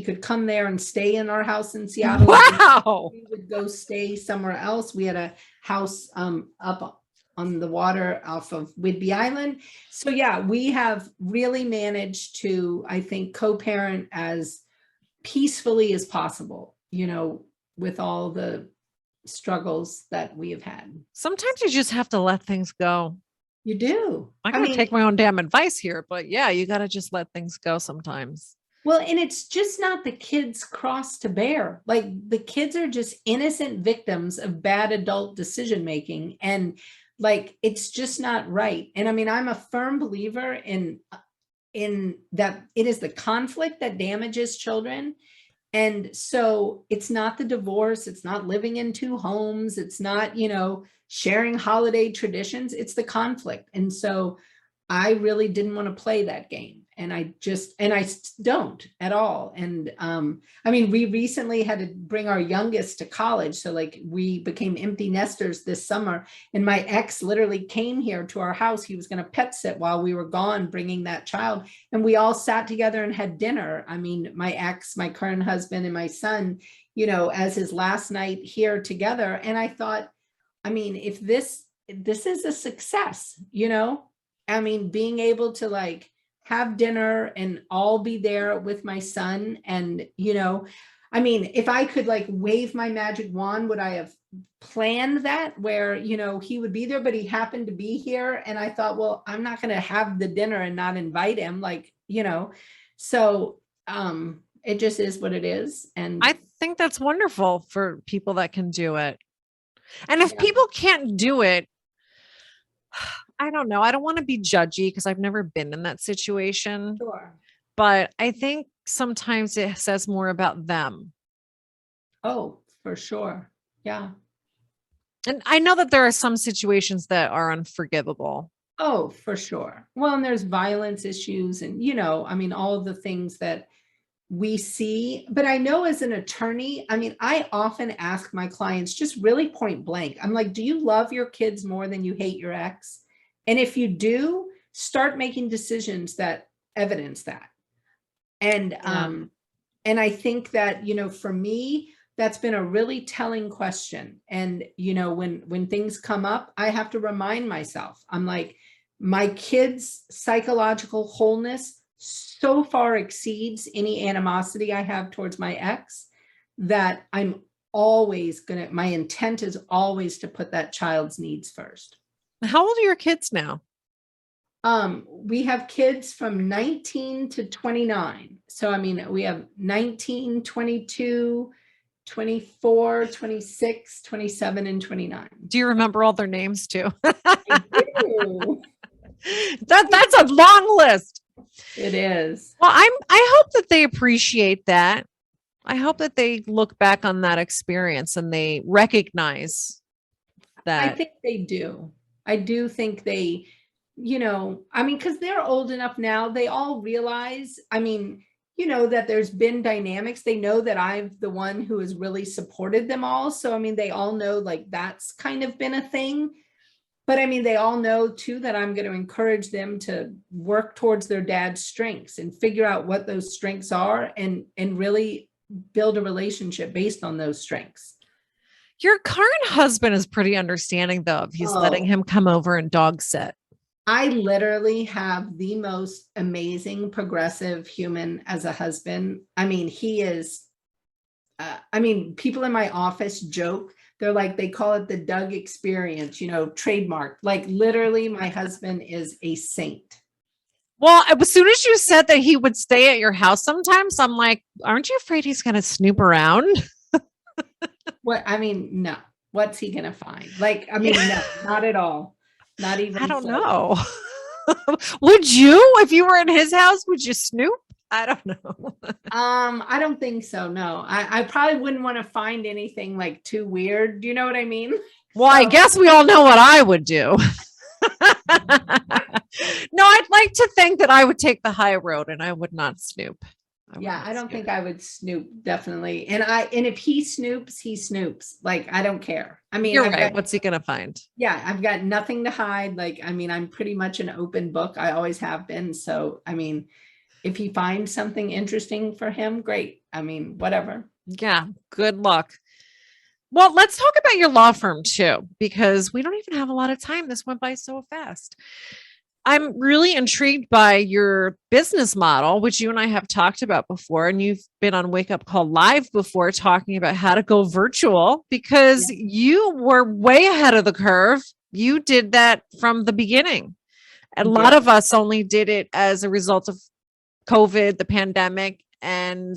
could come there and stay in our house in Seattle. Wow. We would go stay somewhere else. We had a house up on the water off of Whidbey Island. So yeah, we have really managed to, I think, co-parent as peacefully as possible, you know, with all the struggles that we have had. Sometimes you just have to let things go. You do. I I got to mean, take my own damn advice here, but yeah, you got to just let things go sometimes. well, and it's just not the kids' cross to bear. Like the kids are just innocent victims of bad adult decision making. And like, it's just not right. And I mean, I'm a firm believer in that it is the conflict that damages children. And so it's not the divorce, it's not living in two homes, it's not, sharing holiday traditions, it's the conflict. And so I really didn't want to play that game. And I don't at all. And we recently had to bring our youngest to college. So like we became empty nesters this summer. And my ex literally came here to our house. He was going to pet sit while we were gone, bringing that child. And we all sat together and had dinner. My ex, my current husband, and my son, as his last night here together. And I thought, if this is a success, being able to like have dinner and all be there with my son. And, if I could like wave my magic wand, would I have planned that where, he would be there, but he happened to be here. And I thought, well, I'm not going to have the dinner and not invite him. So it just is what it is. And I think that's wonderful for people that can do it. And if Yeah. people can't do it, I don't know. I don't want to be judgy because I've never been in that situation, Sure. but I think sometimes it says more about them. Oh, for sure. Yeah. And I know that there are some situations that are unforgivable. Oh, for sure. Well, and there's violence issues and, all of the things that we see. But I know as an attorney, I often ask my clients just really point blank. I'm like, do you love your kids more than you hate your ex? And if you do, start making decisions that evidence that. And and I think that, for me, that's been a really telling question. And, when things come up, I have to remind myself, I'm like, my kids' psychological wholeness so far exceeds any animosity I have towards my ex that I'm always my intent is always to put that child's needs first. How old are your kids now? We have kids from 19 to 29. So, we have 19, 22, 24, 26, 27, and 29. Do you remember all their names too? I do. That's a long list. It is. Well, I hope that they appreciate that. I hope that they look back on that experience and they recognize that. I think they do. I do think they, because they're old enough now, they all realize, that there's been dynamics. They know that I'm the one who has really supported them all. So, they all know like that's kind of been a thing. But they all know too that I'm going to encourage them to work towards their dad's strengths and figure out what those strengths are and really build a relationship based on those strengths. Your current husband is pretty understanding though, if he's letting him come over and dog sit. I literally have the most amazing progressive human as a husband. He is, people in my office joke, they're like, they call it the Doug experience, trademark. Like literally my husband is a saint. Well, as soon as you said that he would stay at your house sometimes, I'm like, aren't you afraid he's going to snoop around? What? No. What's he going to find? No, not at all. Not even. I don't know. Would you, if you were in his house, would you snoop? I don't know. I don't think so. No, I probably wouldn't want to find anything like too weird. Do you know what I mean? Well, I guess we all know what I would do. No, I'd like to think that I would take the high road and I would not snoop. I don't think I would snoop, definitely. And if he snoops, he snoops. Like, I don't care. You're right. What's he gonna find? Yeah, I've got nothing to hide. Like, I'm pretty much an open book. I always have been. So, if he finds something interesting for him, great. Whatever. Yeah, good luck. Well, let's talk about your law firm too, because we don't even have a lot of time. This went by so fast. I'm really intrigued by your business model, which you and I have talked about before. And you've been on Wake Up Call Live before talking about how to go virtual because you were way ahead of the curve. You did that from the beginning. A lot of us only did it as a result of COVID, the pandemic. And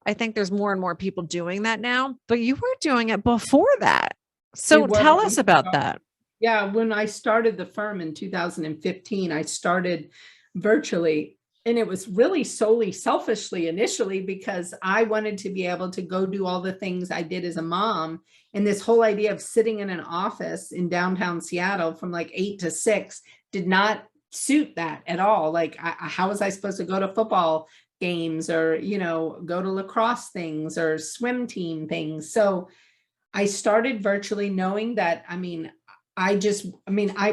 I think there's more and more people doing that now, but you were doing it before that. So tell us about that. Yeah, when I started the firm in 2015, I started virtually. And it was really solely selfishly initially because I wanted to be able to go do all the things I did as a mom. And this whole idea of sitting in an office in downtown Seattle from like 8 to 6 did not suit that at all. Like, how was I supposed to go to football games or, go to lacrosse things or swim team things? So I started virtually knowing that, I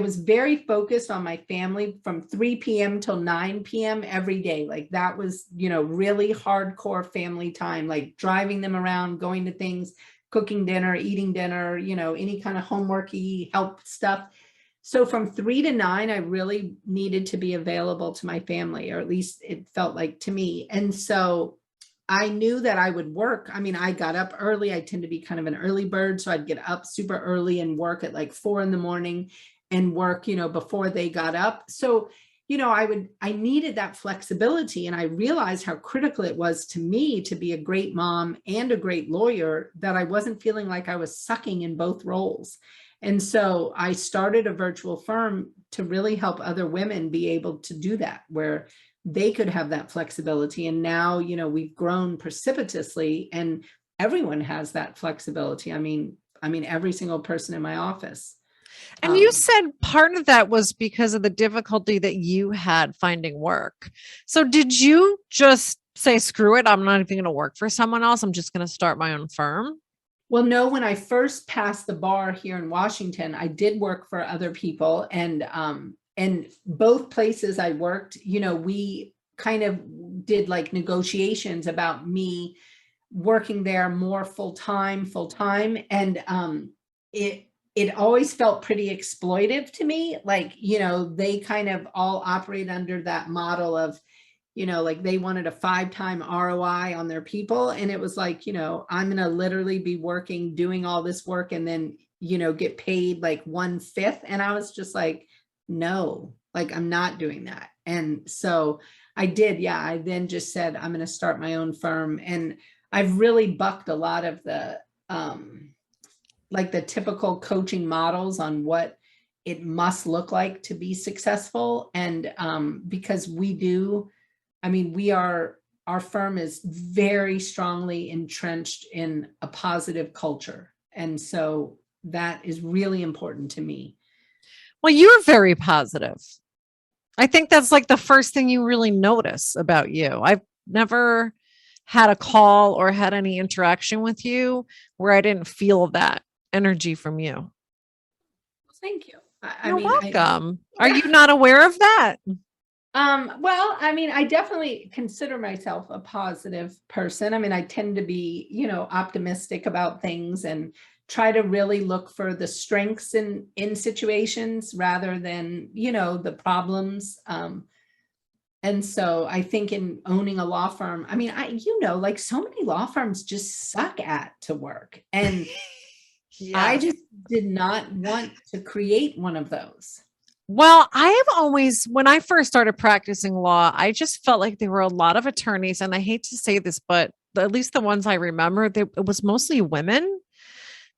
was very focused on my family from 3 p.m. till 9 p.m. every day. Like that was, really hardcore family time, like driving them around, going to things, cooking dinner, eating dinner, any kind of homeworky help stuff. So from 3 to 9, I really needed to be available to my family, or at least it felt like to me. And so I knew that I would work. I got up early. I tend to be kind of an early bird. So I'd get up super early and work at like 4 a.m. and work, before they got up. So, I needed that flexibility. And I realized how critical it was to me to be a great mom and a great lawyer, that I wasn't feeling like I was sucking in both roles. And so I started a virtual firm to really help other women be able to do that, where they could have that flexibility. And now, we've grown precipitously and everyone has that flexibility. Every single person in my office. And you said part of that was because of the difficulty that you had finding work. So did you just say, screw it, I'm not even going to work for someone else, I'm just going to start my own firm? Well, no, when I first passed the bar here in Washington, I did work for other people, and both places I worked, we kind of did like negotiations about me working there more full-time. And it always felt pretty exploitive to me. Like, they kind of all operate under that model of, like they wanted a 5-time ROI on their people. And it was like, I'm going to literally be working, doing all this work and then, get paid like 1/5. And I was just like, no, like I'm not doing that. And so I did. Yeah. I then just said, I'm going to start my own firm. And I've really bucked a lot of the, like the typical coaching models on what it must look like to be successful. And because our firm is very strongly entrenched in a positive culture. And so that is really important to me. Well, you're very positive. I think that's like the first thing you really notice about you. I've never had a call or had any interaction with you where I didn't feel that energy from you. Thank you. You're welcome. Are you not aware of that? Well, I definitely consider myself a positive person. I tend to be, optimistic about things and try to really look for the strengths in situations rather than, the problems. And so I think in owning a law firm, like so many law firms just suck to work. And Yeah. I just did not want to create one of those. Well, I have always, when I first started practicing law, I just felt like there were a lot of attorneys, and I hate to say this, but at least the ones I remember, it was mostly women.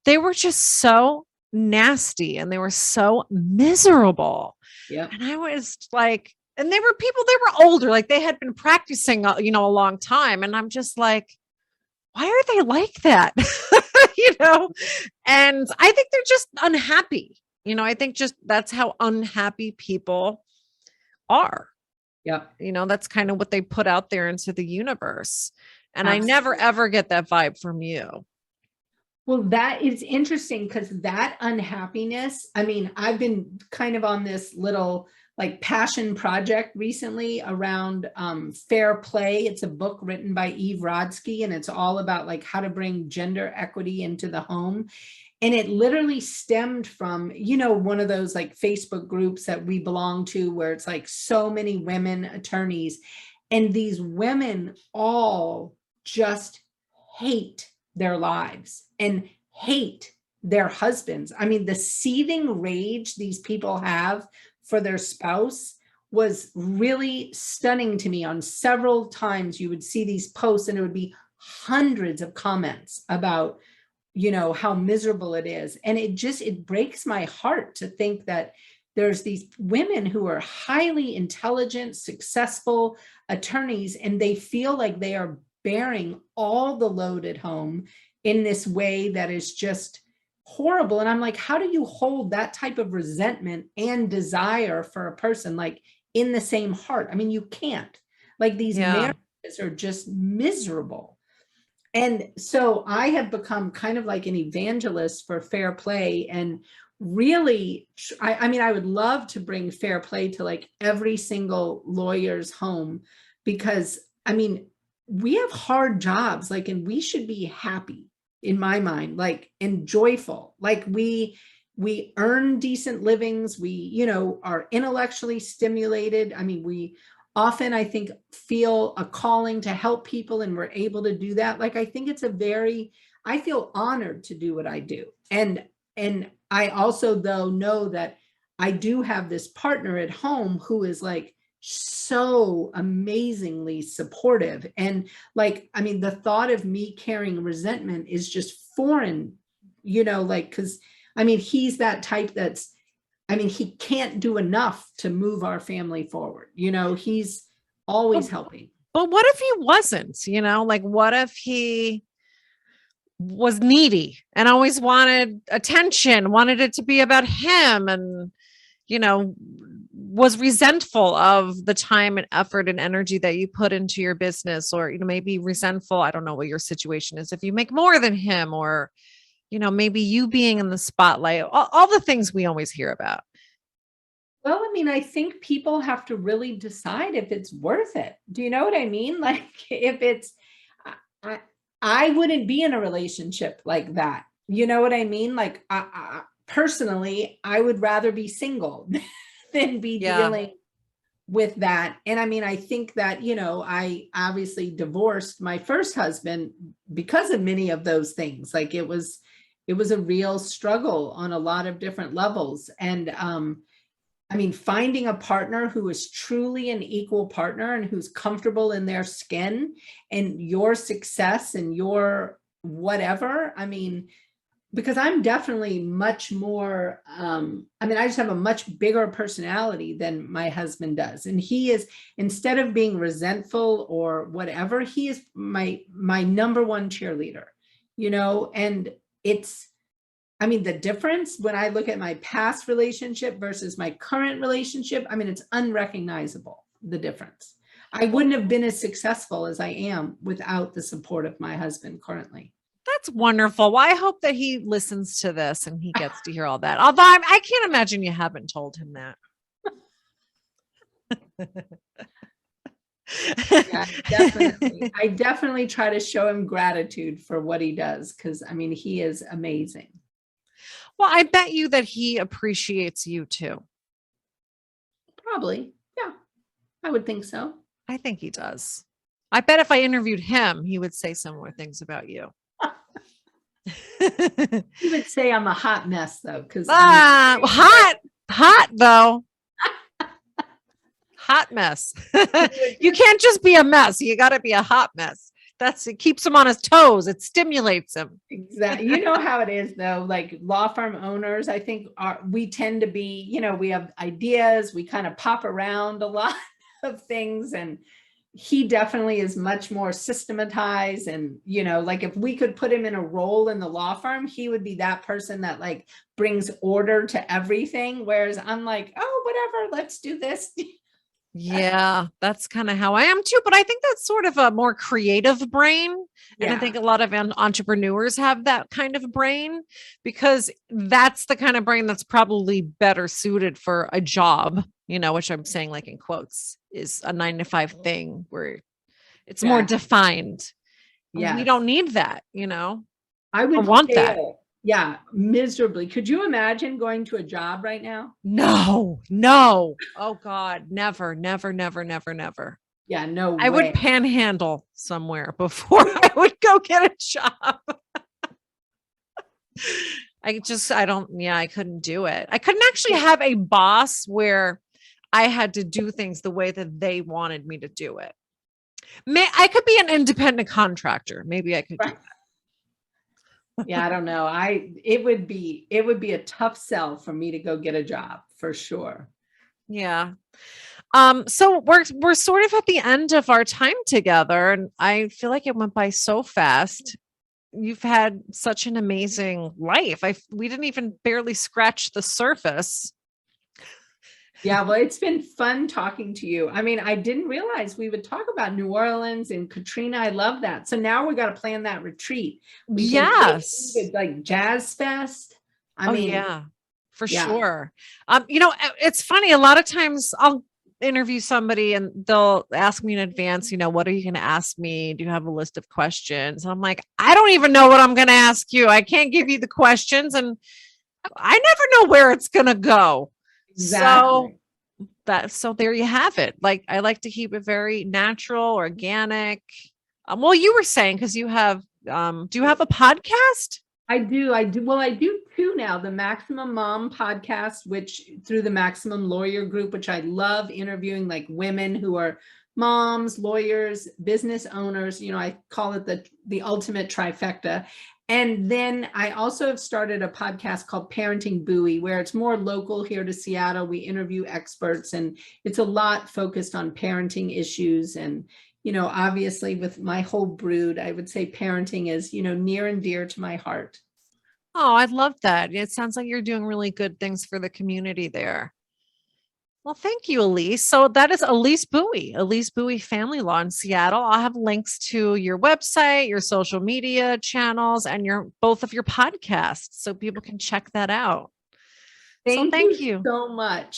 They were just so nasty and they were so miserable. Yeah. And I was like, and they were older, like they had been practicing, a long time. And I'm just like, why are they like that? And I think they're just unhappy. I think just that's how unhappy people are. Yeah. That's kind of what they put out there into the universe. And Absolutely. I never, ever get that vibe from you. Well, that is interesting because that unhappiness, I've been kind of on this little like passion project recently around fair play. It's a book written by Eve Rodsky, and it's all about like how to bring gender equity into the home. And it literally stemmed from, one of those like Facebook groups that we belong to, where it's like so many women attorneys, and these women all just hate their lives and hate their husbands. The seething rage these people have for their spouse was really stunning to me. On several times you would see these posts and it would be hundreds of comments about, how miserable it is. And it breaks my heart to think that, there's these women who are highly intelligent, successful attorneys, and they feel like they are bearing all the load at home in this way that is just horrible. And I'm like, how do you hold that type of resentment and desire for a person like in the same heart? I mean, you can't. Like, these Yeah. marriages are just miserable. And so I have become kind of like an evangelist for fair play, and really, I mean, I would love to bring fair play to like every single lawyer's home, because I mean, we have hard jobs, like, and we should be happy, in my mind, like, and joyful. Like, we earn decent livings. We, you know, are intellectually stimulated. I mean, we often, I think, feel a calling to help people, and we're able to do that. Like, I think it's I feel honored to do what I do. And I also, though, know that I do have this partner at home who is like so amazingly supportive. And like, I mean, the thought of me carrying resentment is just foreign, you know, like, because I mean, he's that type that's, I mean, he can't do enough to move our family forward. You know, he's always helping. But what if he wasn't, like what if he was needy and always wanted attention, wanted it to be about him, and, was resentful of the time and effort and energy that you put into your business, or, maybe resentful. I don't know what your situation is. If you make more than him, or, maybe you being in the spotlight, all the things we always hear about. Well, I mean, I think people have to really decide if it's worth it. Do you know what I mean? Like, if it's, I wouldn't be in a relationship like that. You know what I mean? Like, personally, I would rather be single than be dealing with that. And I mean, I think that, I obviously divorced my first husband because of many of those things. Like, it was a real struggle on a lot of different levels. And, I mean, finding a partner who is truly an equal partner and who's comfortable in their skin and your success and your whatever. I mean, because I'm definitely much more, I mean, I just have a much bigger personality than my husband does. And he is, instead of being resentful or whatever, he is my number one cheerleader, and it's, I mean, the difference when I look at my past relationship versus my current relationship, I mean, it's unrecognizable, the difference. I wouldn't have been as successful as I am without the support of my husband currently. That's wonderful. Well, I hope that he listens to this and he gets to hear all that. Although I can't imagine you haven't told him that. Yeah, definitely. I definitely try to show him gratitude for what he does, because I mean, he is amazing. Well, I bet you that he appreciates you too. Probably. Yeah, I would think so. I think he does. I bet if I interviewed him, he would say similar things about you. He would say I'm a hot mess, though, because hot though. Hot mess. You can't just be a mess. You got to be a hot mess. It keeps him on his toes. It stimulates him. Exactly. You know how it is, though, like law firm owners, I think we tend to be, we have ideas, we kind of pop around a lot of things, and he definitely is much more systematized. And, like if we could put him in a role in the law firm, he would be that person that like brings order to everything. Whereas I'm like, oh, whatever, let's do this. Yeah, that's kind of how I am too. But I think that's sort of a more creative brain. And I think a lot of entrepreneurs have that kind of brain, because that's the kind of brain that's probably better suited for a job, which I'm saying like in quotes is a 9-to-5 thing where it's more defined. Yeah. We don't need that, I would want that. Yeah, miserably. Could you imagine going to a job right now? No. Oh God, never. Yeah, no way. I would panhandle somewhere before I would go get a job. I couldn't do it. I couldn't actually have a boss where I had to do things the way that they wanted me to do it. I could be an independent contractor. Maybe I could do that. Yeah, I don't know. It would be a tough sell for me to go get a job for sure. Yeah. So we're sort of at the end of our time together, and I feel like it went by so fast. You've had such an amazing life. We didn't even barely scratch the surface. Yeah, well, it's been fun talking to you. I mean, I didn't realize we would talk about New Orleans and Katrina. I love that. So now we got to plan that retreat. We can take Yes. you to like Jazz Fest. I Oh mean, yeah, for yeah, sure. It's funny. A lot of times I'll interview somebody and they'll ask me in advance, what are you going to ask me? Do you have a list of questions? And I'm like, I don't even know what I'm going to ask you. I can't give you the questions, and I never know where it's going to go. So exactly. so there you have it. Like, I like to keep it very natural, organic. Well, you were saying, because do you have a podcast? I do. I do. Well, I do two now. The Maximum Mom podcast, which through the Maximum Lawyer Group, which I love interviewing like women who are moms, lawyers, business owners. I call it the ultimate trifecta. And then I also have started a podcast called Parenting Buie, where it's more local here to Seattle. We interview experts, and it's a lot focused on parenting issues. And obviously with my whole brood, I would say parenting is, near and dear to my heart. Oh, I love that. It sounds like you're doing really good things for the community there. Well, thank you, Elise. So that is Elise Buie Family Law in Seattle. I'll have links to your website, your social media channels, and both of your podcasts so people can check that out. So Thank thank you you. so much.